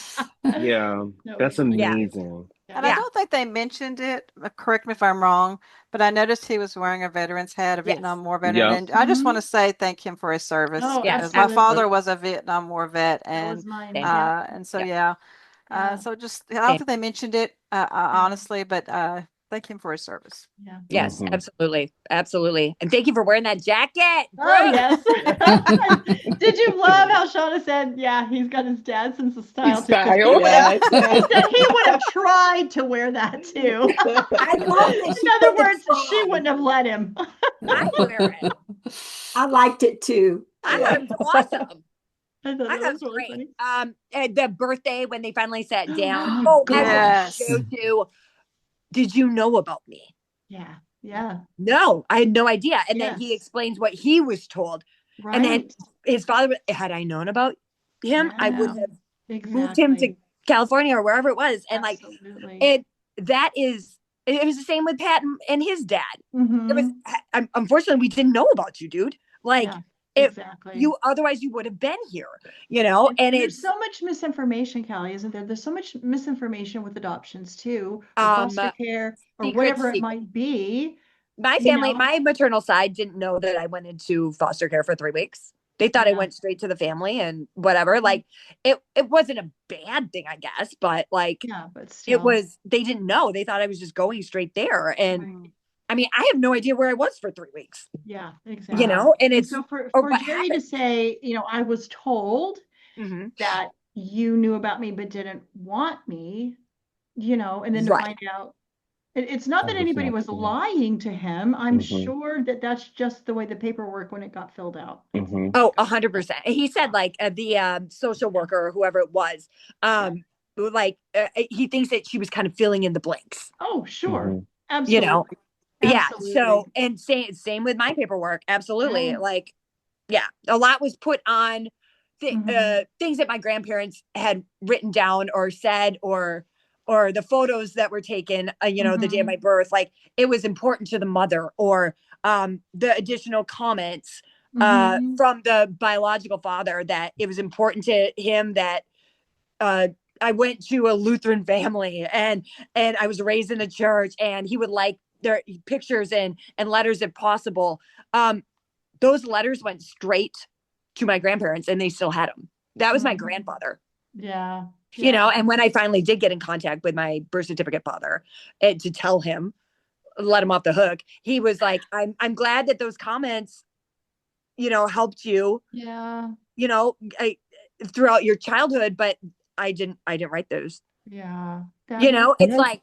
Yeah. That's amazing. And I don't think they mentioned it. Correct me if I'm wrong, but I noticed he was wearing a veteran's hat, a Vietnam War veteran. And I just want to say thank him for his service because my father was a Vietnam War vet, and so so just I don't think they mentioned it honestly, but thank him for his service. Yeah. Yes, absolutely. Absolutely. And thank you for wearing that jacket. Oh, yes. Did you love how Shauna said, yeah, he's got his dad's sense of style too? He would have tried to wear that too. In other words, she wouldn't have let him. I would wear it. I liked it too. I thought it was awesome. I thought it was really great. Funny. The birthday when they finally sat down. Yes. Did you know about me? Yeah. Yeah. No, I had no idea. And then he explains what he was told. Right. And then his father, had I known about him, I would have moved him to California or wherever it was. And it was the same with Pat and his dad. It was, unfortunately, we didn't know about you, dude. Like, otherwise you would have been here, and there's so much misinformation, Callie, isn't there? There's so much misinformation with adoptions too, or foster care, or whatever it might be. My family, my maternal side didn't know that I went into foster care for 3 weeks. They thought I went straight to the family and whatever. Like it wasn't a bad thing, I guess, but but still. They didn't know. They thought I was just going straight there. And I mean, I have no idea where I was for 3 weeks. Yeah, exactly. And it's so for Jerry to say, I was told that you knew about me but didn't want me, and then to find out it's not that anybody was lying to him. I'm sure that that's just the way the paperwork when it got filled out. Oh, 100%. He said the social worker or whoever it was, he thinks that she was kind of filling in the blanks. Oh, sure. Absolutely. Absolutely. So, and same with my paperwork. Absolutely. A lot was put on things that my grandparents had written down or said, or the photos that were taken, the day of my birth. Like it was important to the mother, or the additional comments from the biological father that it was important to him that I went to a Lutheran family and I was raised in the church, and he would like their pictures and letters if possible. Those letters went straight to my grandparents and they still had them. That was my grandfather. Yeah. And when I finally did get in contact with my birth certificate father to tell him, let him off the hook, he was like, I'm glad that those comments, helped you, throughout your childhood, but I didn't write those. Yeah. It's like,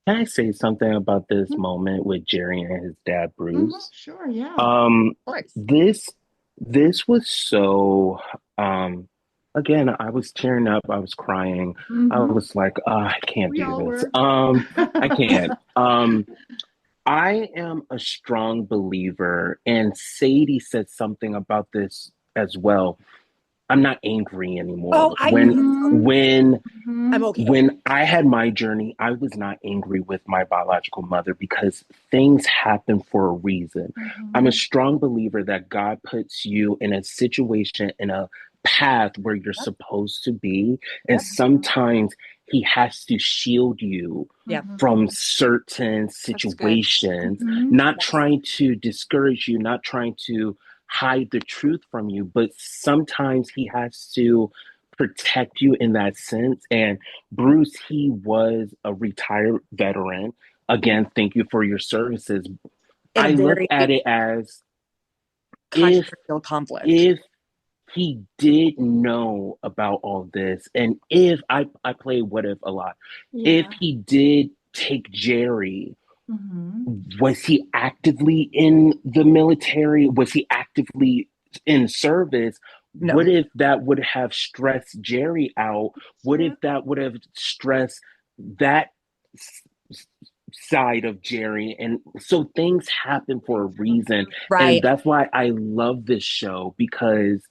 can I say something about this moment with Jerry and his dad, Bruce? Sure, yeah. Of course. This was so, again, I was tearing up, I was crying. I was like, I can't do this. I can't. I am a strong believer, and Sadie said something about this as well. I'm not angry Oh, anymore. I When Mhm. when I'm Mhm. okay. when I had my journey, I was not angry with my biological mother because things happen for a reason. I'm a Mhm. strong believer that God puts you in a situation, in a path where you're Yep. supposed to be. And Yep. sometimes He has to shield you Yep. from certain That's good. situations, Mhm. not Yes. trying to discourage you, not trying to hide the truth from you, but sometimes He has to protect you in that sense. And Bruce, he was a retired veteran. Again, thank you for your services. In a I look very at it as if controversial conflict. if he did know about all this, and if I play what if a lot, if Yeah. he did take Jerry, Mhm. was he actively in the military? Was he actively in service? What No. if that would have stressed Jerry out? What if True. that would have stressed that side of Jerry? And so things happen for a Things reason. happen. And Right. that's why I love this show, because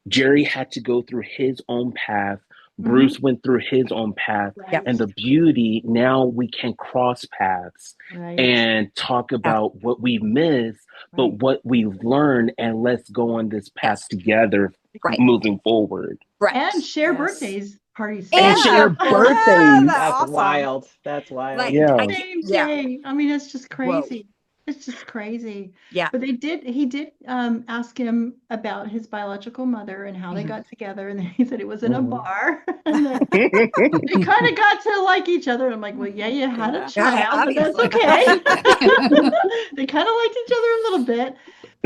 Jerry had to go through his own path. Mhm. Bruce went through his own path. Right. And the beauty, now we can cross paths Right. and talk Ab- about what we missed, but Right. what we've learned, and let's go on this path Yes. together Right. moving forward. Right. And share Yes. birthdays parties And And Yeah. share share birth. Yeah, birthdays. that's That's awesome. wild. That's wild. Like Yeah. I can't. Same Yeah. day. I mean, it's just Whoa. crazy. It's just crazy. Yeah. But he did ask him about his biological mother and how they Mhm. got together. And then he said it was in a Mhm. bar. And then they kind of got to like each other. And I'm like, well, yeah, you had a Yeah. Yeah. child, but that's Obviously. okay. They kind of liked each other a little bit.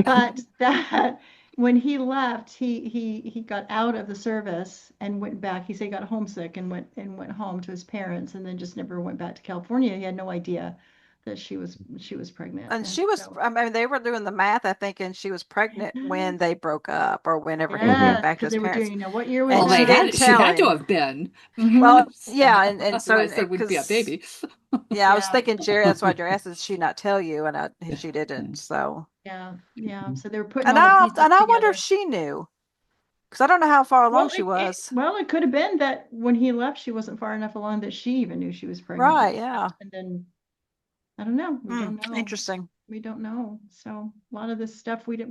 But that when he left, he got out of the service and went back. He said he got homesick and went home to his parents, and then just never went back to California. He had no idea that she was pregnant, And and she was, so I mean, they were doing the math, I think, and she was pregnant when they broke up or whenever he went Mhm. yes, back to because his they were parents. doing. What year was And Well, she that? didn't she tell had to him. have been. Hmm. Well, yeah, and so, Otherwise, there wouldn't be a because, baby. yeah, I was Yeah, thinking, Jerry, that's why Jerry asked, did she not tell you? And she didn't. So, yeah. So they were putting all the pieces and I wonder if together. she knew, because I don't know how far along Well, she was. it could have been that when he left, she wasn't far enough along that she even knew she was pregnant. Right, yeah. And then I don't know. We don't know. Interesting. We don't know. So a lot of this stuff we don't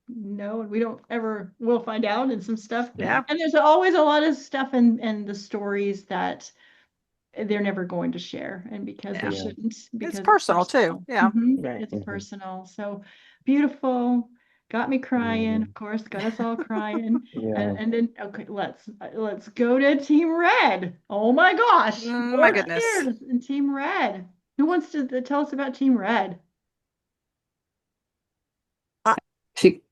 know, and we don't ever will find out, and some stuff. Yeah. And there's always a lot of stuff in the stories that they're never going to share, and because they Yeah. Yeah. shouldn't, It's because it's personal too. personal. Yeah. Right. It's Mhm. personal. So beautiful. Got me crying, Mhm. of course, got us all crying. Yeah. And then okay, let's go to Team Red. Oh my gosh, My more goodness. tears in Team Red. Who wants to tell us about Team Red? She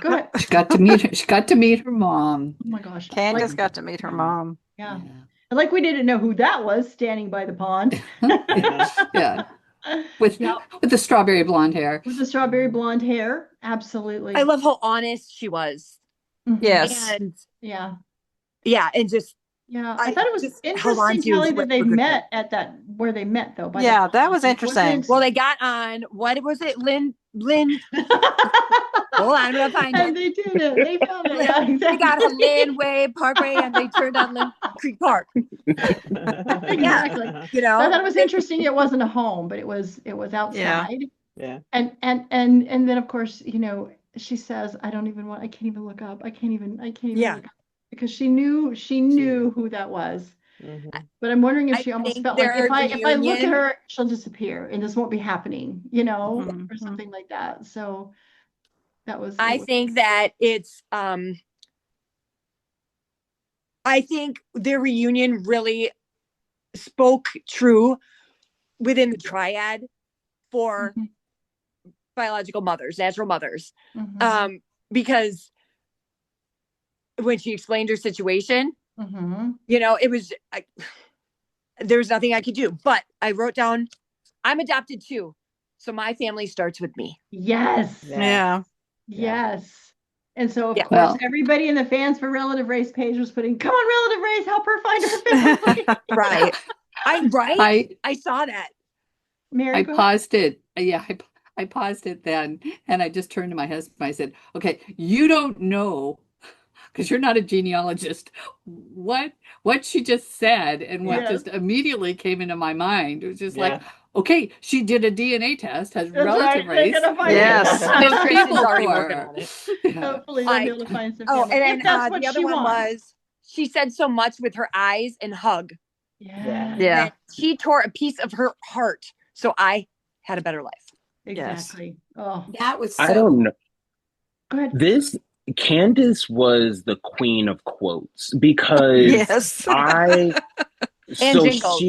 Go ahead. she got to meet her. She got to meet her mom. Oh my gosh. Candis got to meet her mom. Yeah. Like we didn't know who that was standing by the pond. Yeah. Yeah. With Yeah, with the strawberry blonde hair. with the strawberry blonde hair. Absolutely. I love how honest she was. Mhm. Yes. And Yeah. yeah, and just Yeah. I I thought it was just held on interesting, to Kelly, that they forever good friends. met at that where they met though by the Yeah, that pond. was It interesting. wasn't. Well, they got on what was it? Lynn. Hold on, I'm gonna find And it. they did it. They found it. Yeah, They exactly. got on Lynn Way Parkway and they turned on Lynn Creek Park. Exactly. You So I know, thought it was interesting. It wasn't a home, but it was Yeah. outside. Yeah. And then of course, she says, I can't even look up. I can't even Yeah. look up because she knew who that was. Mhm. But I'm wondering if I she almost think felt like their if I look at reunion. her, she'll disappear and this won't be happening, or Mhm. something like that. So it I was think that it's I think their reunion really spoke true within the triad for Mhm, biological mothers, natural mothers. mhm, Because when she explained her situation, mhm. it was there was nothing I could do. But I wrote down, I'm adopted too. So my family starts with me. Yes. Yeah. Yes. And so of Yeah. course Well, everybody in the Fans for Relative Race page was putting, come on, Relative Race, help her find her family. Right. I I saw that. Mary, I go ahead. paused it. Yeah, I paused it then, and I just turned to my husband. I said, "Okay, you don't know because you're not a genealogist. What what she just said and what Yes, just immediately came into my mind. It was just like, Yeah. okay, she did a DNA test, has that's right. relative They're race. gonna find Okay, Yes. it. Miss most Kristen's people already for working her. on it. Hopefully they'll be I able to find some Oh, family and if then that's what the other she one wants. was she said so much with her eyes and hug Yeah. Yeah. that she tore a piece of her heart. So I had a better life. Exactly. Oh, That was I so. don't know. go ahead. This Candis was the queen of quotes because Yes. I And so jingles.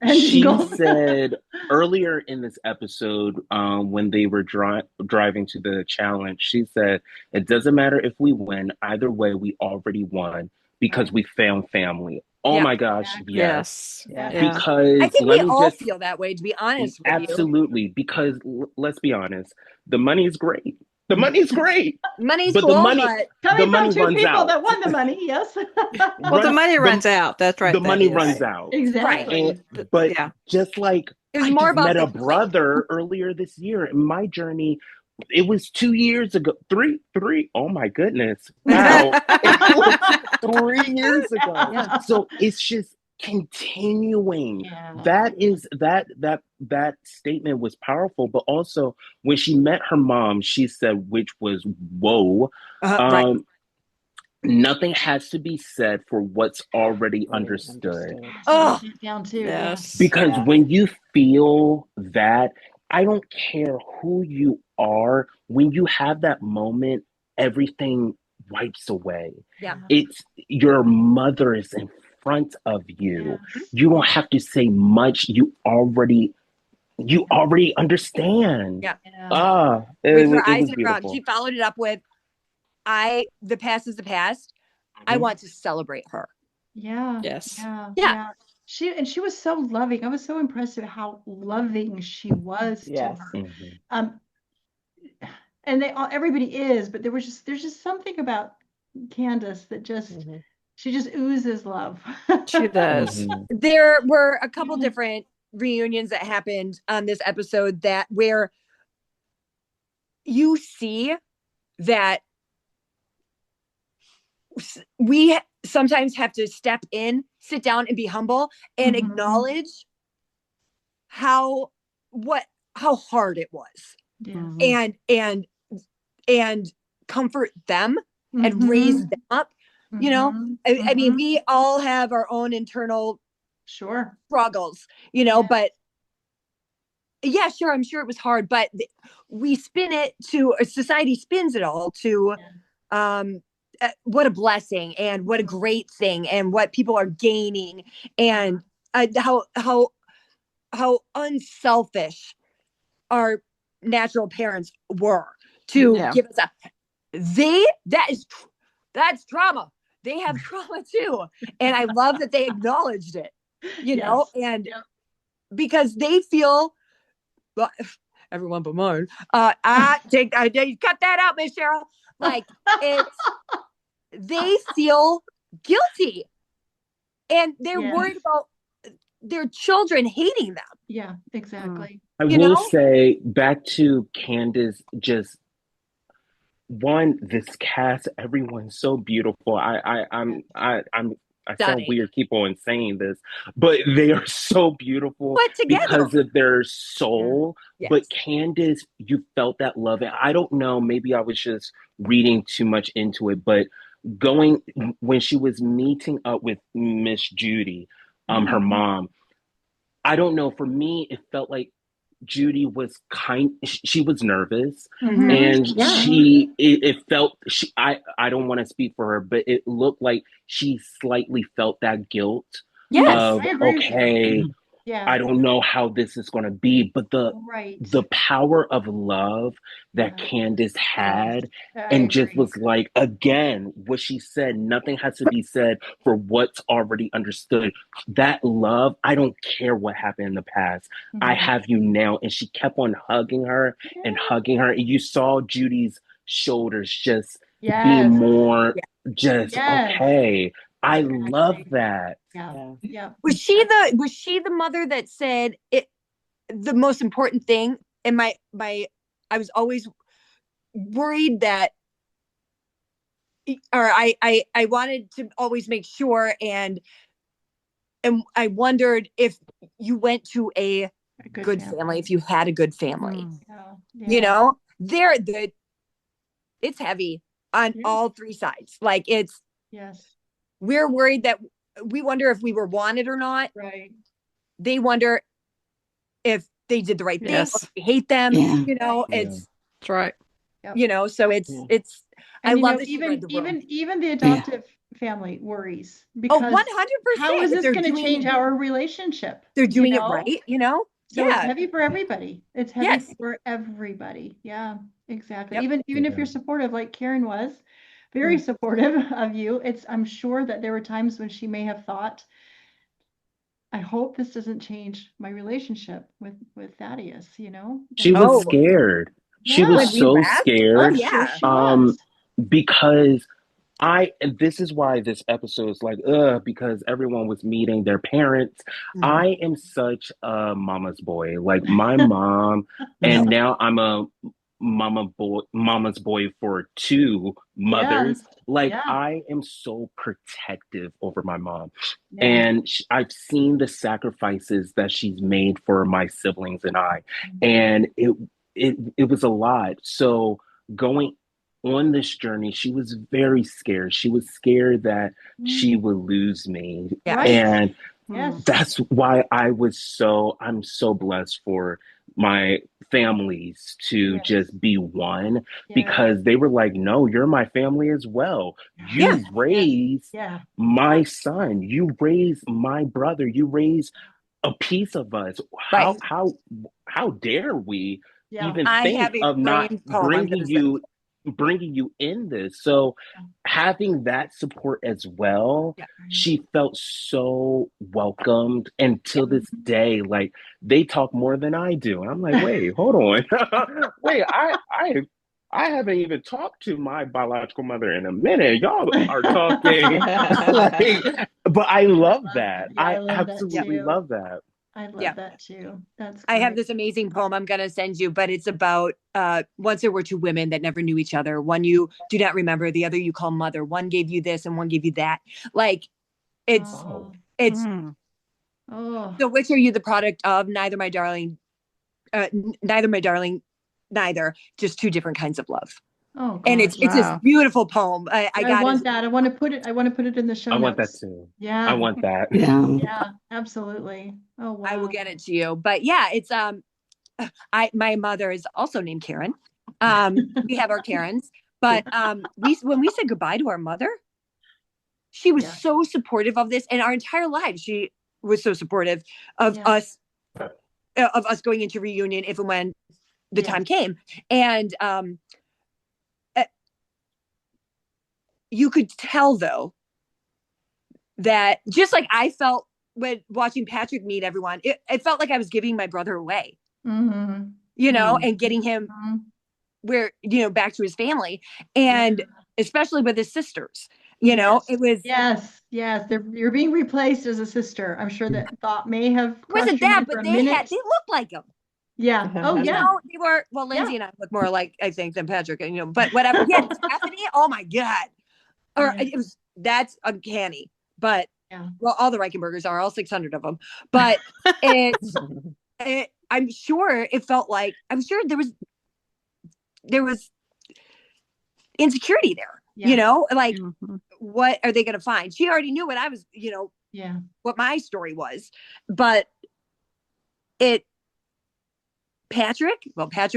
And she jingles. said earlier in this episode, when they were driving to the challenge, she said it doesn't matter if we win, either way we already won because Right. we found family. Oh Yeah. my gosh, Exactly. yes. Yes. Yeah. Yeah. I Because think we let me all just feel that way, to be honest with you. absolutely, because let's be honest, the money is great. The money's great, Money's but the cool, money but the Coming from money two runs people out. that won the money, yes. Well, the Runs money runs out. That's right, the money runs Thaddeus. Right. out. right. And Exactly. but Yeah. just like It was I more just about met the a brother earlier this year in my journey. It was 2 years ago. Three. Oh my goodness. Wow. It was 3 years ago. Yeah. So it's just continuing. Yeah. That statement was powerful, but also when she met her mom, she said, which was whoa. right. Um, nothing has to be said for what's already Already understood. understood. I Oh, wrote that down too. Yeah. Yes. Because Yeah. when you feel that, I don't care who you are, when you have that moment, everything wipes away. yeah. It's your mother is in front of you. Yes. You don't have to say much. You already understand. Yeah. Yeah. It, With her it eyes was in her mouth. beautiful. She followed it up with, the past is the past. I Mhm. want to celebrate her. Yeah. Yes. Yeah. Yeah. Yeah. She was so loving. I was so impressed with how loving she was to Yes. her. Mhm. Um, and everybody is, but there's just something about Candace that just Mhm. she just oozes love. She does. Mhm. There were a couple Yeah. different reunions that happened on this episode where you see that we sometimes have to step in, sit down, and be humble and Mhm. acknowledge how hard it was, Yes. Mhm. and comfort them and Mhm. raise them up. You know, Mhm. I mean, Mhm. we all have our own internal Sure. struggles, Yeah. but yeah, sure, I'm sure it was hard, but we spin it to society spins it all to um what a blessing and what a great thing and what people are gaining and how unselfish our natural parents were to Yeah. give us that's trauma. They have trauma too, and I love that they acknowledged it, Yes. and Yep. because they feel, well, everyone but mine. I cut that out, Miss Cheryl. Like they feel guilty, and they're Yes. worried about their children hating them. Yeah, exactly. I You will know? say back to Candace, just one, this cast, everyone's so beautiful. I sound Stunning. weird keep on saying this, but they are so beautiful Put together. because of their soul. Yes. But Candace, you felt that love. And I don't know, maybe I was just reading too much into it, but going when she was meeting up with Miss Judy, her mom, I don't know, for me, it felt like Judy was she was nervous Mhm. and Yeah. it felt I don't want to speak for her, but it looked like she slightly felt that guilt Yes. of I agree with you. okay, Yeah. I don't know how this is going to be, but Right. the power of love that Yeah. Candace had, I and just agree. was like, again, what she said, nothing has to be said for what's already understood. That love, I don't care what happened in the past. I Mhm. have you now. And she kept on hugging her and hugging her. And you saw Judy's shoulders just being Yes. more just, Yes. okay. I love Exactly. that. Yeah. Yeah. Yeah. Was she the mother that said it? the most important thing, and I was always worried that, or I wanted to always make sure, and I wondered if you went to a good family, if you had a good family. You know, it's heavy on all three sides. Like we're worried that we wonder if we were wanted or not. Right. They wonder if they did the right thing. Yes. Or if we hate them. Yeah. You know, Yeah. it's That's right. you know, so it's I And love that you read even the room. even the adoptive family worries Oh, because 100%. how is this They're going to doing change our relationship? They're doing you it know? right, you know? So it's heavy for everybody. It's heavy Yes. for everybody. Yeah, exactly. Yep. Even if you're supportive, like Karen was, very supportive of you. I'm sure that there were times when she may have thought, I hope this doesn't change my relationship with Thaddeus, you know? She And was Oh, scared. She yeah. when was we so left? Oh, scared. I'm sure yeah. she was. Because and this is why this episode is like, because everyone was meeting their parents. I am such a mama's boy. Like my mom, and now I'm a mama's boy for two mothers. Yes. Like Yeah. I am so protective over my mom. Yeah. And I've seen the sacrifices that she's made for my siblings and I. And it was a lot. So going on this journey, she was very scared. She was scared that she would lose me. Right. And Yes. that's why I'm so blessed for my families to just be one, because they were like, no, you're my family as well. You raised my son, you raised my brother, you raised a piece of us. Right. How dare we even I think have a of not framed poem I'm gonna bringing you in this? So having that support as well, she felt so welcomed. And till this day, like they talk more than I do. And I'm like, wait, hold on. Wait, I haven't even talked to my biological mother in a minute. Y'all are talking like, but I love that. Yeah, I love that absolutely too. love that. I love that too. That's I have great. this amazing poem I'm going to send you, but it's about once there were two women that never knew each other. One you do not remember, the other you call mother. One gave you this and one gave you that. Like it's Oh. so which are you the product of? Neither, my darling. Neither, my darling. Neither. Just two different kinds of love. Oh, and it's this beautiful poem. I want that. I want to put it in the show notes. I want that too. Yeah. I want that. Yeah, absolutely. Oh, wow. I will get it to you. But yeah, it's my mother is also named Karen. We have our Karens, but when we said goodbye to our mother, she was so supportive of this, and our entire lives she was so supportive of us going into reunion if and when the time came. And you could tell though that just like I felt when watching Patrick meet everyone, it felt like I was giving my brother away, you know, and getting him where, you know, back to his family, and especially with his sisters, you know, it was. You're being replaced as a sister. I'm sure that thought may have wasn't that, but they looked like him. Yeah. Oh, you know, they were, well, Lindsay and I look more like, I think, than Patrick, and, you know, but whatever. Yeah, Stephanie, oh my God. Or that's uncanny, but well, all the Reichenbergers are, all 600 of them, but I'm sure it felt like, I'm sure there was insecurity there, you know, like what are they going to find? She already knew what I was, you know, what my story was, but Patrick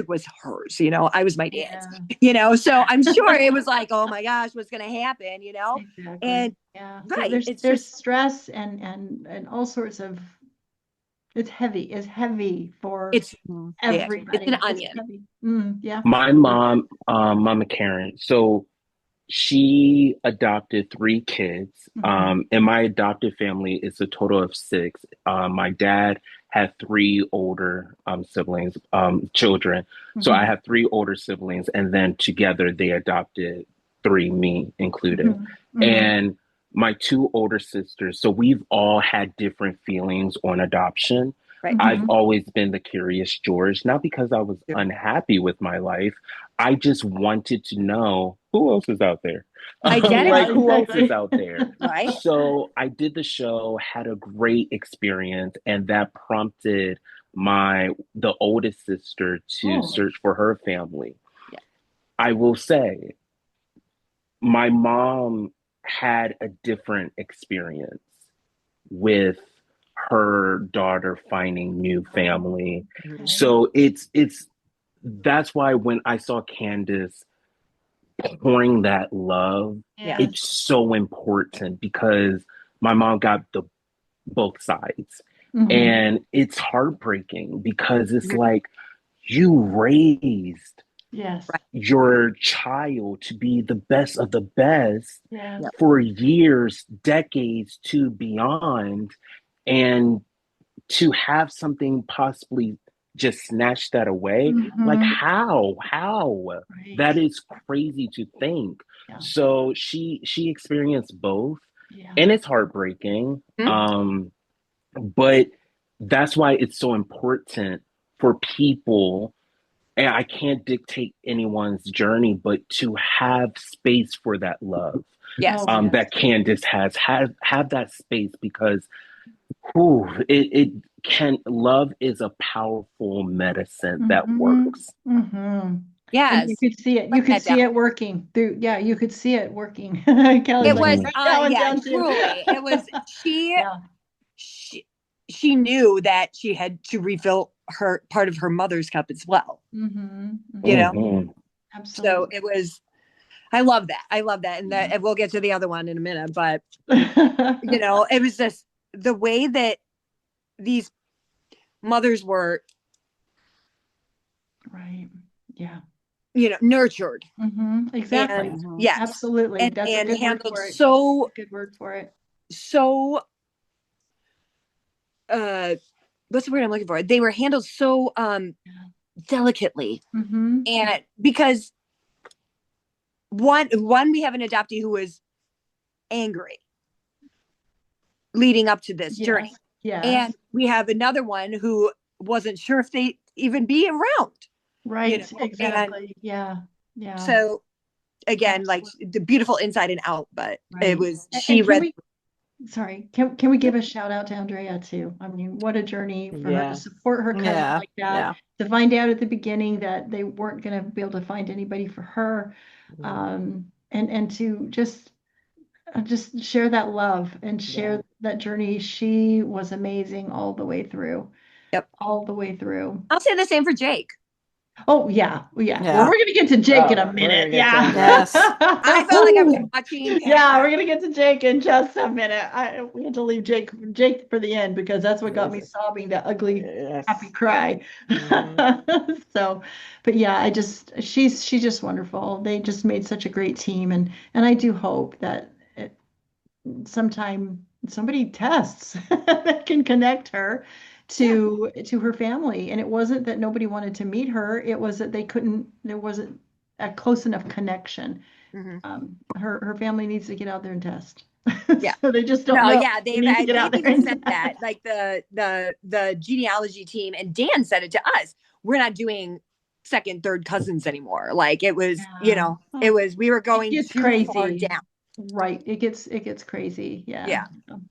was hers, you know, I was my dad's, you know, so I'm sure it was like, oh my gosh, what's going to happen, you know? And right. So there's stress and all sorts of, it's heavy for everybody. It's an onion. My mom, Mama Karen, so she adopted 3 kids. And my adopted family is a total of 6. My dad had 3 older siblings, children. So I have 3 older siblings, and then together they adopted 3, me included. And my 2 older sisters, so we've all had different feelings on adoption. Right. I've Mhm. always been the curious George, not because I was unhappy with my life. I just wanted to know who else is out there. Identity. Like, Yeah, who else is exactly. out there? Right. So I did the show, had a great experience, and that prompted the oldest sister to Oh. search for her family. Yeah. I will say, my mom had a different experience with her daughter finding new family. Mhm. So that's why when I saw Candis pouring that love, Yeah. it's so important because my mom got the both sides. Mhm. And it's heartbreaking because it's Mhm. like you raised Yes. Right. your child to be the best of the best Yes. Yep. for years, decades to beyond, and to have something possibly just snatch that away, like Mhm. how Right. that is crazy to think. Yeah. So she experienced both, Yeah. and it's heartbreaking. Mhm. But that's why it's so important for people, and I can't dictate anyone's journey, but to have space for that love. Yes. Oh, yes. That Candis has have that space because whew, it can love is a powerful medicine that Mhm. works. Mhm. And you Yes. could see it. You Write could that down. see it working through. Yeah, you could see it working. Callie's It like, was, Mhm. write that one yeah, down too. truly. It was, Yeah. she knew that she had to refill her part of her mother's cup as well, Mhm. you know? Mhm. So Absolutely. it was, I love that. I love that. And that, and we'll get to the other one in a minute, but it was just the way that these mothers were, Right. Yeah. nurtured Exactly. and yes, Absolutely. That's a and good word handled for it. That's so, a good word for it. so, what's the word I'm looking for? They were handled so, delicately. Mm-hmm. And because one, we have an adoptee who was angry leading up to this journey. Yes. And we have another one who wasn't sure if they even be around. Right. And Exactly. Yeah. so again, like the beautiful inside and out, but it Right. was, And she can read. we, sorry, can we give a shout out to Andrea too? I mean, what a journey for her to Yeah. support her cousin Yeah. like that, Yeah. to find out at the beginning that they weren't going to be able to find anybody for her, and to just share that love and share that journey. She was amazing all the way through. Yep. All the way through. I'll say the same for Jake. Oh yeah. Yeah. Well, Yeah. we're gonna get to Jake in a We're minute. gonna get to Yeah. Jake. Yes. I felt like I was watching. Yeah, we're gonna get to Jake in just a minute. We had to leave Jake for the end because that's what got me sobbing, that ugly Yes. happy cry. Mhm. So, but yeah, she's just wonderful. They just made such a great team, and I do hope that sometime somebody tests that can connect her to her family. And it wasn't that nobody wanted to meet her, it was that there wasn't a close enough connection. Her family needs to get out there and test. Yeah. So they just don't No, know. yeah, They they've need to get out there even and said that. test. Like the genealogy team, and Dan said it to us. We're not doing second, third cousins anymore. Like it was, Yeah. it was, we were It going gets too far crazy. down. Right. It gets crazy. Yeah.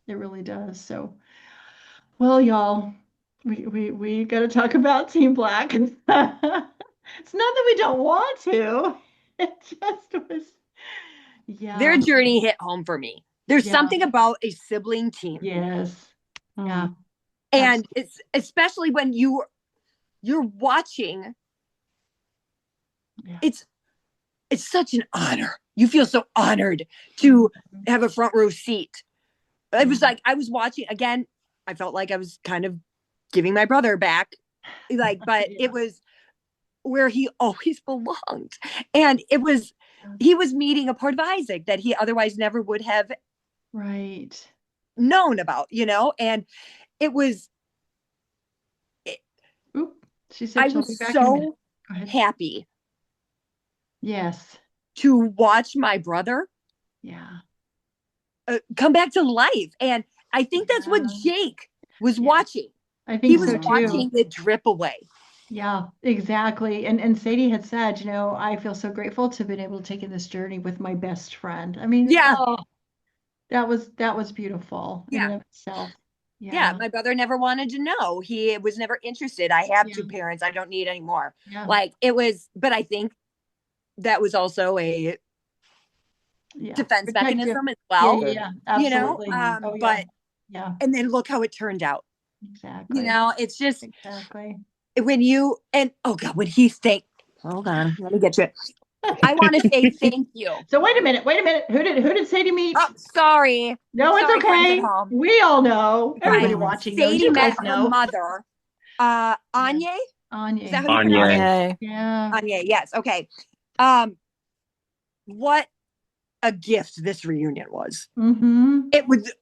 It really does. So, well, y'all, we got to talk about Team Black. It's not that we don't want to. It just was, Their yeah, journey hit home for me. There's yeah, something about a sibling team. yes, yeah, And it's especially when you're watching, yeah. it's such an honor. You feel so honored to have a front row seat. It was like I was watching again. I felt like I was kind of giving my brother back, but it was where he always belonged, and he was meeting a part of Isaac that he otherwise never would have Right. known about, and it was. Oop, she said I she'll be was back in a minute. so Go ahead. happy Yes. to watch my brother Yeah. come back to life, and I think that's what Jake was watching. I He think was so watching too. it drip away. Yeah, exactly. And Sadie had said, I feel so grateful to have been able to take in this journey with my best friend. I mean, Yeah. that was beautiful in Yeah. and of itself. Yeah, Yeah. my brother never wanted to know. He was never interested. I have Yeah. 2 parents. I don't need any more. Yeah. Like it was, but I think that was also a defense Protective. mechanism as well. Yeah, absolutely. Oh, yeah. But Yeah, and then look how it turned out. exactly. It's just Exactly. when you and oh god, when he thanked. Hold on, let me get you. I want to say thank you. So wait a minute. Who did Sadie meet? Oh, sorry. No, it's Sorry, friends okay. at home. We all know. Everybody Right. watching knows. Sadie You met guys her know. mother. Anya? Is Anya. that how you pronounce it? Anya. Yeah. Anya, yes. Okay. What a gift this reunion was. Mm-hmm. It was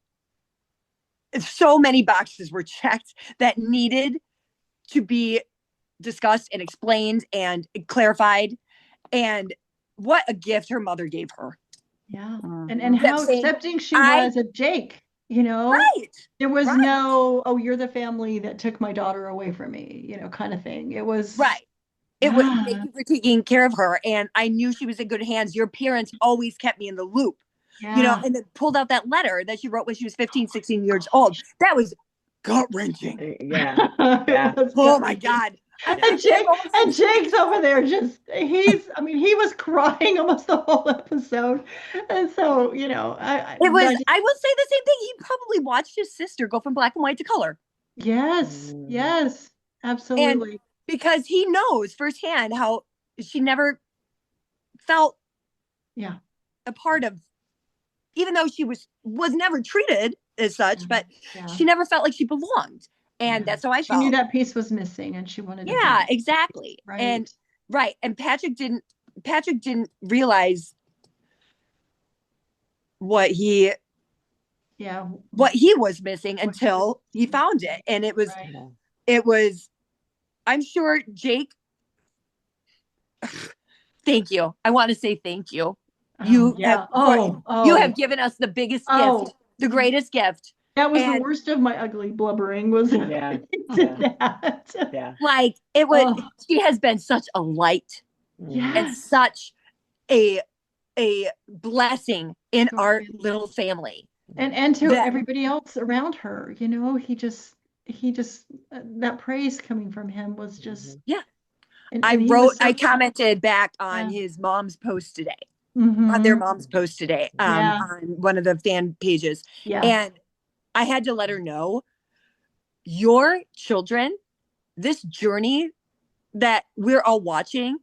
so many boxes were checked that needed to be discussed and explained and clarified. And what a gift her mother gave her. Yeah. Mhm. And how Saying, accepting she I- was of Jake, Right. There was Right. no, oh, you're the family that took my daughter away from me, kind of thing. It was Right. It was Yeah. thank you for taking care of her. And I knew she was in good hands. Your parents always kept me in the loop. Yeah. And then pulled out that letter that she wrote when she was 15, 16 years old. That was gut wrenching. Yeah. It was Oh my gut-wrenching. God. And Jake's over there he was crying almost the whole episode. And so, I will say the same thing. He probably watched his sister go from black and white to color. Yes, absolutely. And because he knows firsthand how she never felt a part of, even though she was never treated as such, but she never felt like she belonged. And that's how I felt. She knew that piece was missing and she wanted to Yeah, be. exactly. Right. And Patrick didn't realize what he was missing until he found it. And it was I'm sure Jake, thank you. I want to say thank you. You have given us the biggest gift, the greatest gift. That was the worst of my ugly blubbering was Yeah. that. Yeah. Like it was she has been such a light and such a blessing in our little family. And to everybody else around her, he just that praise coming from him was just And I commented back on his mom's post today. On their mom's post today, on one of the fan pages. And I had to let her know, your children, this journey that we're all watching,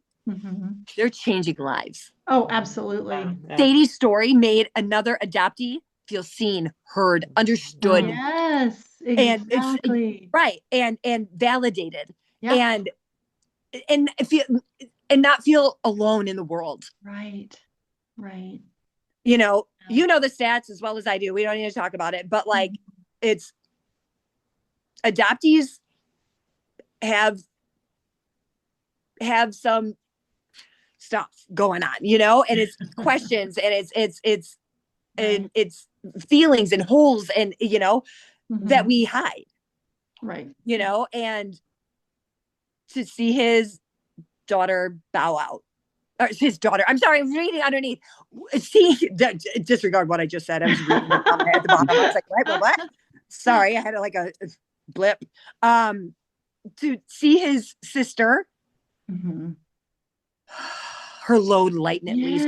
they're changing lives. Oh, absolutely. Sadie's story made another adoptee feel seen, heard, understood. Yes, exactly. And validated. And not feel alone in the world. Right. You know the stats as well as I do. We don't need to talk about it, but like it's adoptees have some stuff going on, and it's questions and it's and it's feelings and holes and that we hide. Right. And to see his daughter bow out. Or his daughter. I'm sorry, I'm reading underneath. See, disregard what I just said. I was reading it at the bottom. I was like, what? Sorry, I had like a blip. To see his sister, her load lighten at least.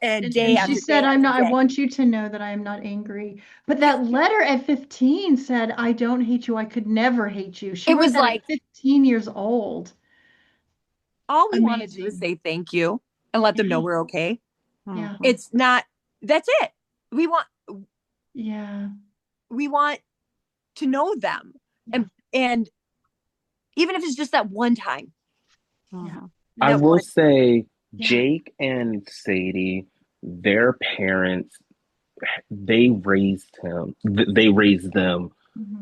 And day after she said, day I want you to know that I am not angry. But that letter at 15 said, I don't hate you. I could never hate you. She was like 15 years old. All we want to do is say thank you and let them know we're okay. Yeah. It's not, that's it. We want to know them. And even if it's just that one time. I will say Jake and Sadie, their parents, they raised them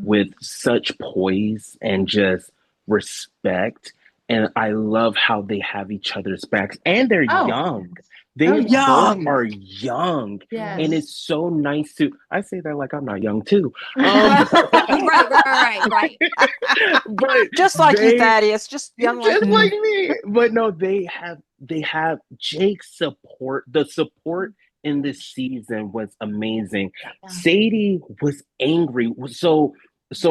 with such poise and just respect. And I love how they have each other's backs, and they're young. They Oh, both Young. are young, and Yes. it's so nice to. I say that like I'm not young too. Right. But Just like you, they Thaddeus, just young like just you. like me. But no, they have Jake's support. The support in this season was amazing. Yeah. Sadie was angry. So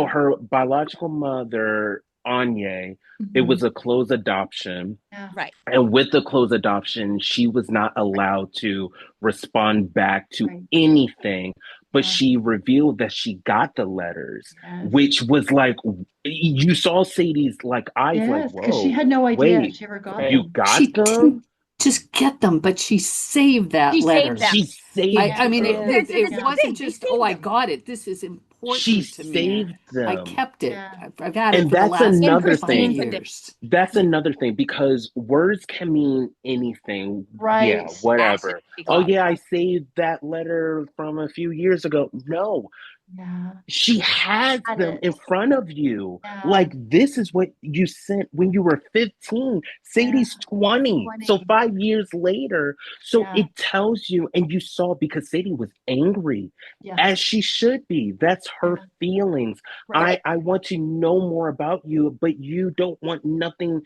her biological mother, Anya, it was a closed adoption. Yeah. Right. And with the closed adoption, she was not allowed to respond back to Right. anything, but Yeah. she revealed that she got the letters, Yes. which was like, you saw Sadie's like eyes, like, Yes, because she whoa, had no idea wait, she ever got Right. you them. got She them? didn't just get them, but she saved that She letter. saved them. She saved I mean, them. That's it the wasn't thing. They just, saved oh, I them. got it. This is She important to me. saved I them. kept it. Yeah. I've got it And for the that's last another 5 thing. years. That's another thing because words can mean anything. Yeah, Right. whatever. Actions speak Oh, louder. yeah, I saved that letter from a few years ago. No, Yeah. she has Had them it. in front of you. Yeah. Like, this is what you sent when you were 15. Sadie's 20. So 20. 5 years later. So Yeah. it tells you, and you saw because Sadie was angry, Yeah. as she should be. That's her Yeah. feelings. Right. I want to know more about you, but you don't want nothing.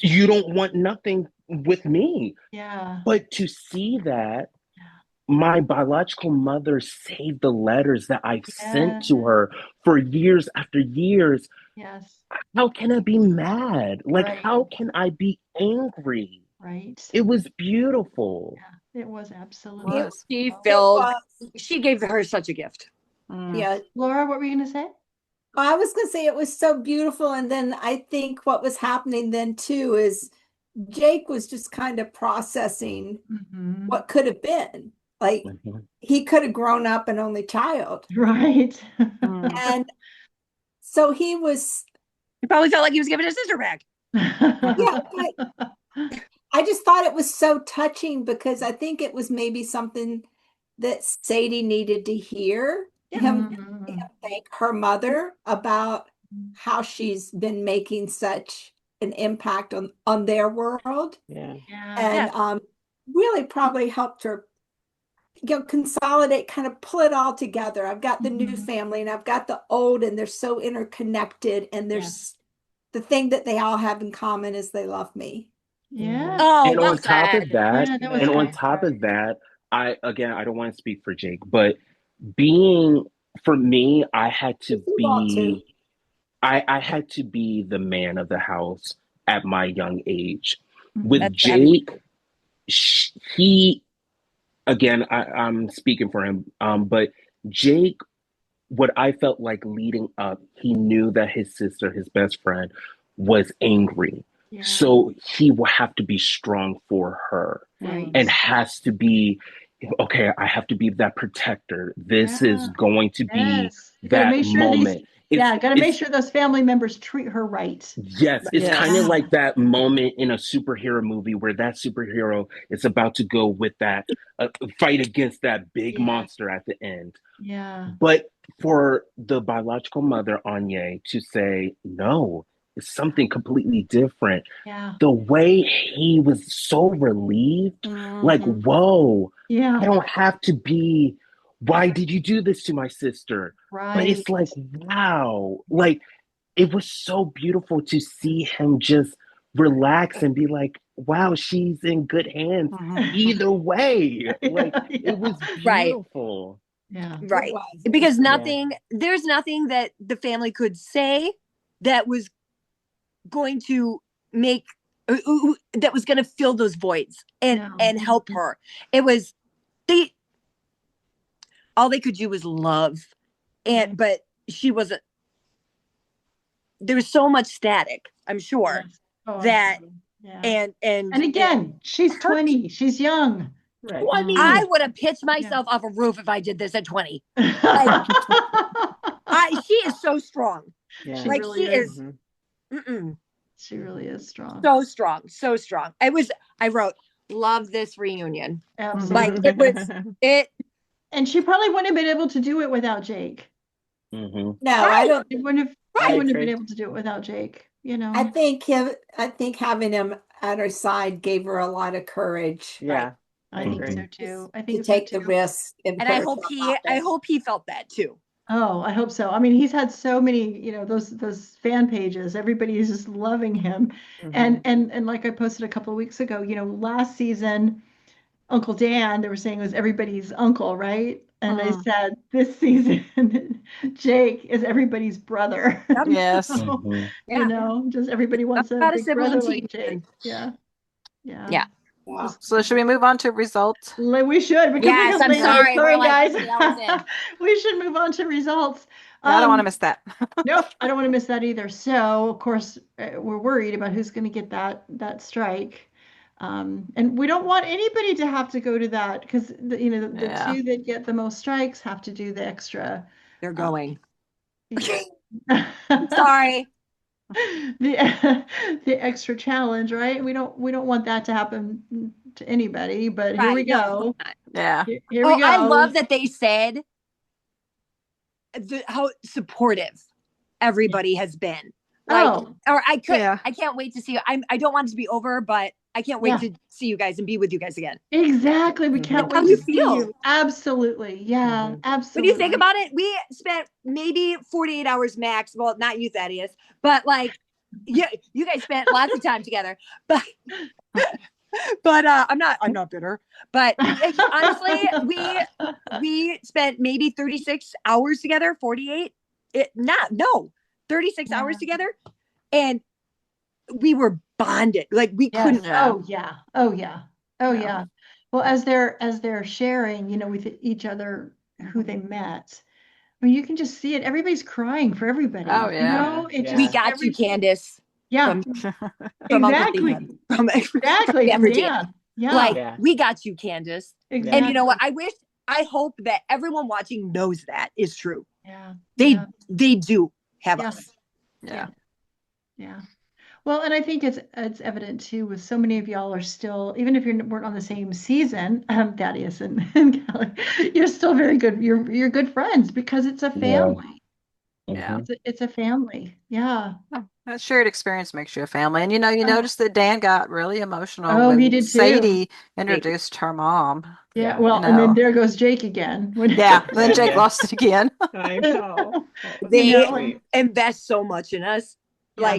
You don't want nothing with me. Yeah. But to see that Yeah. my biological mother saved the letters that I've sent to Yeah. her for years after years, Yes. how can I be mad? Like, Right. how can I be angry? Right. It was beautiful. Yeah. It was absolutely. It, Was. She it filled. was. She gave her such a gift. Yeah. Laura, what were you going to say? I was going to say it was so beautiful. And then I think what was happening then too is Jake was just kind of processing Mm-hmm. what could have been. Like Mhm. he could have grown up an only child. Right. And so he was, He probably felt like he was giving his sister back. yeah, but I just thought it was so touching because I think it was maybe something that Sadie needed to hear him Mhm. thank her mother about how she's been making such an impact on their world. Yeah. Yeah. And really probably helped her consolidate, kind of pull it all together. I've got the new family and I've got the old, and they're so interconnected, and there's the thing that they all have in common is they love me. Yeah. Oh, And well on top of said. that, Yeah, that was and on nice. top of that, I don't want to speak for Jake, but being for me, I had to You want to. be I had to be the man of the house at my young age. With That's heavy. Jake, he again, I'm speaking for him, but Jake, what I felt like leading up, he knew that his sister, his best friend, was angry. Yeah. So he will have to be strong for her Right. and has to be, okay, I have to be that protector. This is Yeah. going to be Yes. You gotta that make sure these, moment. gotta make sure those family members treat her right. Yes, it's Yes. kind of like that moment in a superhero movie where that superhero is about to go with that fight against that big Yeah. monster at the end. Yeah. But for the biological mother, Anya, to say, no, it's something completely different. Yeah. The way he was so relieved, like, whoa, Yeah. I don't have to be, why did you do this to my sister? Right. But it's like, wow, like, it was so beautiful to see him just relax and be like, wow, she's in good hands either way. Like, it was Right. beautiful. Yeah. Right. It was. Because there's nothing that the family could say that was going to make that was going to fill those voids and help her. It was all they could do was love, and but she wasn't. There was so much static, I'm sure, Yes. Oh, that absolutely. Yeah. and again, she's 20. She's young. Right. well, I mean, Yeah. I would have pitched myself off a roof if I did this at 20. She She is so strong. Yeah. Like really she is. is. She really is strong. So strong, so strong. I wrote, love this reunion. Absolutely. Like it was it. And she probably wouldn't have been able to do it without Jake. Mm-hmm. No, I don't. She wouldn't have, I she wouldn't have agree. been able to do it without Jake, you know. I think having him at her side gave her a lot of courage. Yeah. I think so Mhm. too. I To think so take the too. risk and And put I herself out there. hope he felt that too. Oh, I hope so. I mean, he's had so many, those fan pages. Everybody is just loving him. And like I posted a couple of weeks ago, last season, Uncle Dan, they were saying was everybody's uncle, right? And I said this season, Jake is everybody's brother. Yep. Yes. So, Mhm. Yeah. just everybody wants a About a big brother sibling like Jake. Yeah. Yeah. Yeah. Yeah. Just So should we move on to results? we should because Yes, I'm sorry. sorry We're like guys. 3 hours in. We should move on to results. Yeah, I don't want to miss that. Nope, I don't want to miss that either. So, of course, we're worried about who's going to get that strike. And we don't want anybody to have to go to that because the Yeah. two that get the most strikes have to do the extra. They're going. the Sorry. the extra challenge, right? We don't want that to happen to anybody, but here we Right. No, of go. course not. Yeah. Here we go. I love that they said how supportive everybody has been. Like, Oh, or I Yeah. can't wait to see you. I don't want it to be over, but I can't wait Yeah. to see you guys and be with you guys again. exactly. We can't How wait you to see feel? you. Absolutely. Yeah, Mhm. absolutely. When you think about it, we spent maybe 48 hours max. Well, not you, Thaddeus, but like, yeah, you guys spent lots of time together. But I'm not bitter. But honestly, we spent maybe 36 hours together, 48. 36 hours together, and we were bonded. Like we Yes. couldn't. Yeah. Oh yeah. Oh yeah. Oh Yeah. yeah. Well, as they're sharing, with each other who they met, I mean, you can just see it. Everybody's crying for everybody. Oh, yeah. It Yeah. We just got you, Candis. Yeah, From Uncle exactly. Dan. From Exactly. From everything. Dan. Yeah. Like Yeah. we got you, Candis. exactly. And you know what? I hope that everyone watching knows that is true. Yeah. They do have Yeah. us. Yeah. Yeah. Well, and I think it's evident too with so many of y'all are still, even if you weren't on the same season, Thaddeus and Callie, you're still very good. You're good friends because it's a family. Yeah. It's a family. Yeah. That shared experience makes you a family. And you notice that Dan got really emotional Oh, he when did too. Sadie introduced her mom. Yeah. Yeah. Well, You and then know. there goes Jake again. Yeah. Then Jake Yeah. lost it again. I know. They invest so much in us. Yeah.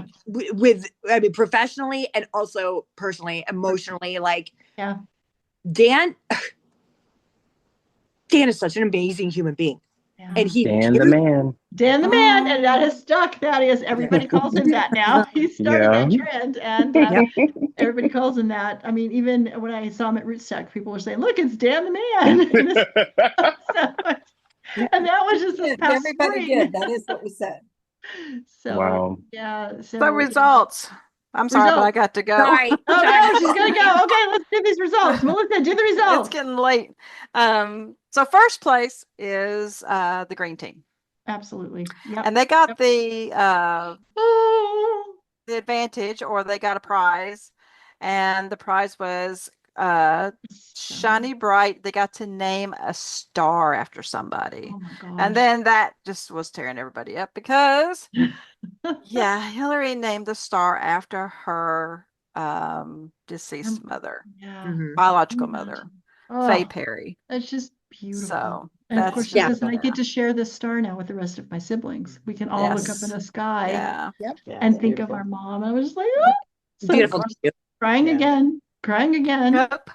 Like professionally and also personally, emotionally. Like, Yeah. Dan is such an amazing human being. Yeah. And he Dan the man. Dan the man, and that has stuck. That is, everybody calls him that now. He started that trend, and everybody calls him that. I mean, even when I saw him at Rootstock, people were saying, "Look, it's Dan the man." And that was just this past Everybody spring. did. That is what we said. So Wow. yeah. So The results. I'm sorry, but I got to go. Sorry. Oh no, she's gonna go. Okay, let's do these results. Melissa, do the It's results. getting late. So first place is the green team. Absolutely. Yep. And they got the advantage, or they got a prize. And the prize was shiny bright. They got to name a star after somebody. Oh my gosh. And then that just was tearing everybody up because Hillary named the star after her deceased mother, biological mother, Faye Perry. That's just beautiful. So and of that's course, listen, I get to share this star now with the rest of my siblings. We can all look up in the sky and think of our mom. I was just like, so beautiful. Crying again. Yep.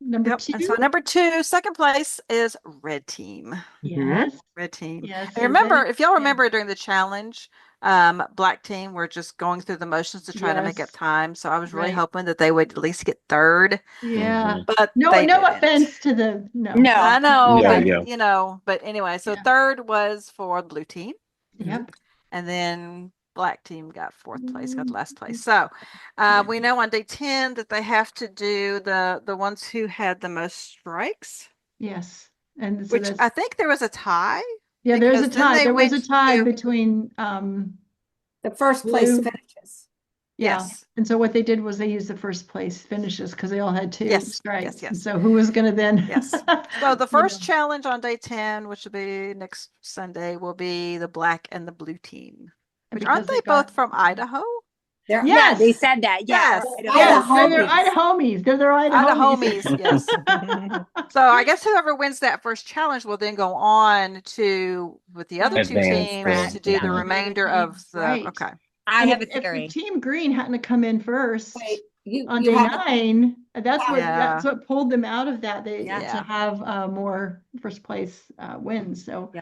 Number two. And so number two, second place is red team. Yes. Red team. Yes. And remember, if y'all remember during the challenge, black team were just going through the motions to try to make up time. So I was really hoping that they would at least get third. Yeah. But no offense to the No. I know. Yeah, but anyway, so third was for the blue team. Yep. And then black team got fourth place, got last place. So we know on day 10 that they have to do the ones who had the most strikes. Yes. And so which I think there was a tie. Yeah, there's a tie. There was a tie to between the first place finishes. Yeah. Yes. And so what they did was they used the first place finishes because they all had two strikes. Yes. And so who was going to then? Yes. So the first challenge on day 10, which will be next Sunday, will be the black and the blue team. Which aren't they both from Idaho? They're Yeah, they Yes. said that. Yeah. Yes. Idaho. Yes, Idaho. they're Idahomies. They're Idahomies, yes. Yeah. So I guess whoever wins that first challenge will then go on to with the other two Advance teams to do Yeah. the remainder of the Right. okay. I And have a if the theory. team green hadn't come in first Wait, on you day have 9, that's Yeah. what pulled them out of that. They Yeah. to have more first place wins. So Yeah.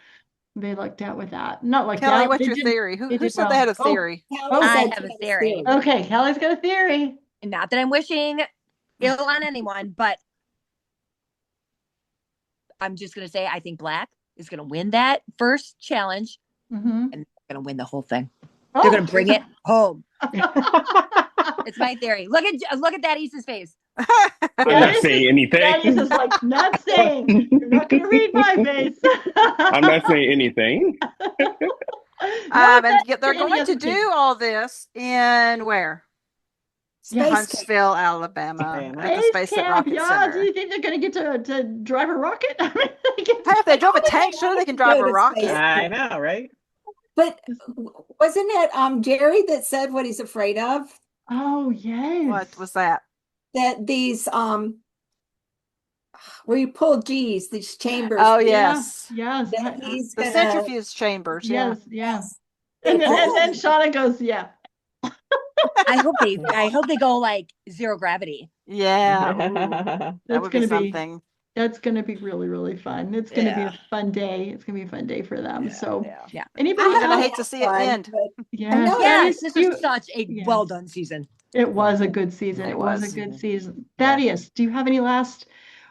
they lucked out with that. Not like Kelly, that. what's They your did- theory? Who did said they had a well. theory? Callie I said have a she has theory. Okay, Callie's got a theory. Not that I'm wishing ill on anyone, but I'm just going to say I think Black is going to win that first challenge Mm-hmm. and they're going to win the whole thing. Oh. They're going to bring it home. It's my theory. Look at Thaddeus' face. I'm not saying anything. Thaddeus is like, not saying. You're not going to read my face. I'm not saying anything. And they're going to do all this in where? Space Camp. Huntsville, Alabama, at the Space Space Camp, Rocket yeah. Center. Do you think they're going to get to drive a rocket? I mean, they get Hey, if they drove a tank, sure they can drive Go a to rocket. space. I know, right? But wasn't it Jerry that said what he's afraid of? Oh, yes. What was that? That these where you pull G's, these chambers. Oh, Yeah, yes. yes. That he's The gonna, centrifuge chambers. Yeah. Yes, yeah. yes. And then Shauna goes, yeah. I hope they go like zero gravity. Yeah. Ooh, that That's would be going to be something. That's going to be really, really fun. It's going to be a fun day. It's going to be a fun day for them. So Yeah. anybody I'm gonna else? hate to see it end. Yeah. I know. Yes, Thaddeus, this is such a yeah. well done season. It was a good season. It It was a was. good season. Thaddeus, do you have any last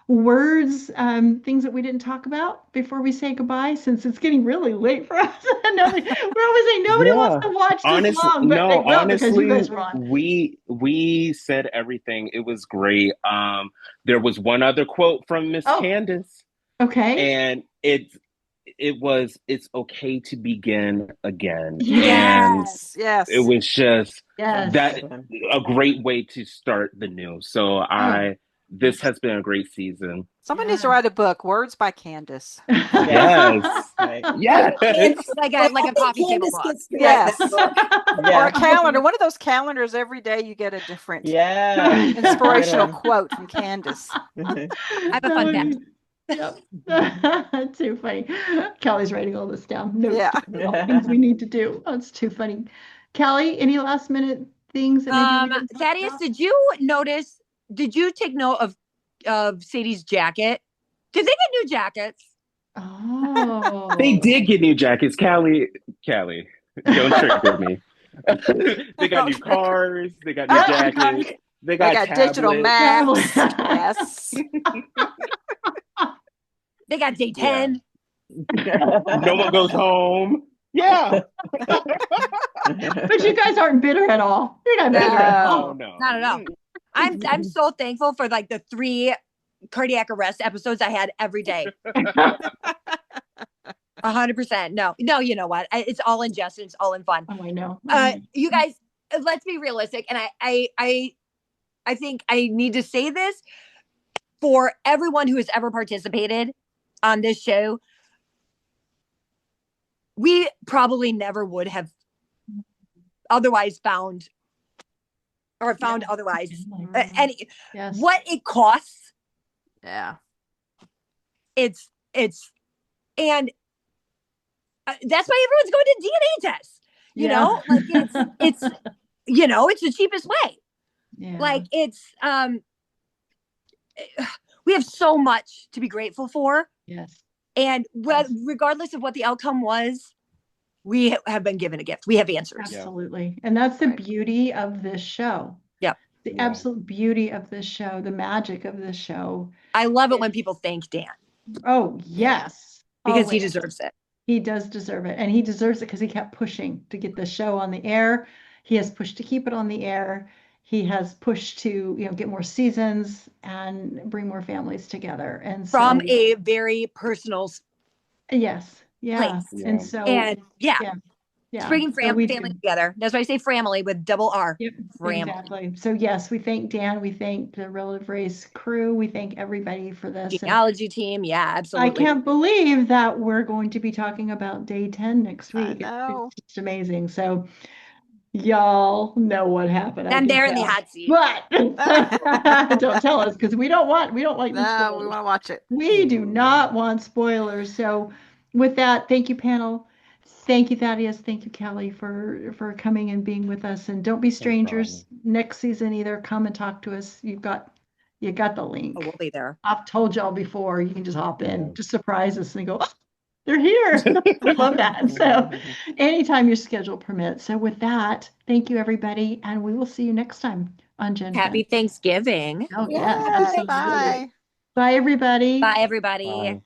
words, things that we didn't talk about before we say goodbye? Since it's getting really late for us. We're always saying nobody wants to watch this long, but they will because you guys were on. we said everything. It was great. There was one other quote from Miss Candis, Okay. and it's okay to begin again. Yes. And Yes. it was just Yes. that a great way to start the new. So this has been a great season. Somebody needs to write a book, Words by Candis. Yes. Yes. Like a coffee table book. Yes. Yeah. Or a calendar. One of those calendars, every day you get a different inspirational quote from Candis. I have a fun fact. Yep. Too funny. Callie's writing all this down. Notes Yeah. all things we need to do. Oh, it's too funny. Callie, any last minute things that maybe we didn't talk Thaddeus, about? did you take note of Sadie's jacket? Did they get new jackets? Oh. They did get new jackets. Callie, don't trigger me. They got new cars. They got new jackets. They got digital maps. Yes. They got day 10. No one goes home. Yeah. But you guys aren't bitter at all. You're not bitter at all. No. Not at all. I'm so thankful for like the 3 cardiac arrest episodes I had every day. 100%. No, you know what? It's all in jest and it's all in fun. Oh, I know. You guys, let's be realistic. And I think I need to say this for everyone who has ever participated on this show. We probably never would have otherwise found otherwise any what it costs. Yeah. It's and that's why everyone's going to DNA tests. You know, like it's it's the cheapest way. Yeah. Like it's we have so much to be grateful for. Yes. And regardless of what the outcome was, we have been given a gift. We have answers. Absolutely. And that's the beauty of this show. Yep. The absolute beauty of this show, the magic of this show. I love it when people thank Dan. Oh, yes. Because he deserves it. He does deserve it. And he deserves it because he kept pushing to get the show on the air. He has pushed to keep it on the air. He has pushed to, get more seasons and bring more families together. And from a very personal place. And so it's bringing family together. That's why I say family with double R. Yep, exactly. So yes, we thank Dan. We thank the Relative Race crew. We thank everybody for this. Genealogy team. Yeah, absolutely. I can't believe that we're going to be talking about day 10 next week. I know. It's just amazing. So Y'all know what happened. I I'm can there in the tell. hot seat. But don't tell us because we don't like any No, we spoilers. want to watch it. We do not want spoilers. So with that, thank you, panel. Thank you, Thaddeus. Thank you, Callie, for coming and being with us. And don't be strangers next season either. Come and talk to us. You got the link. Oh, we'll be there. I've told y'all before. You can just hop in, just surprise us and go, oh, they're here. We love that. So anytime your schedule permits. So with that, thank you, everybody. And we will see you next time on GenFriends. Happy Thanksgiving. Oh, yes. Yay, Absolutely. bye. Bye, everybody. Bye, everybody. Bye.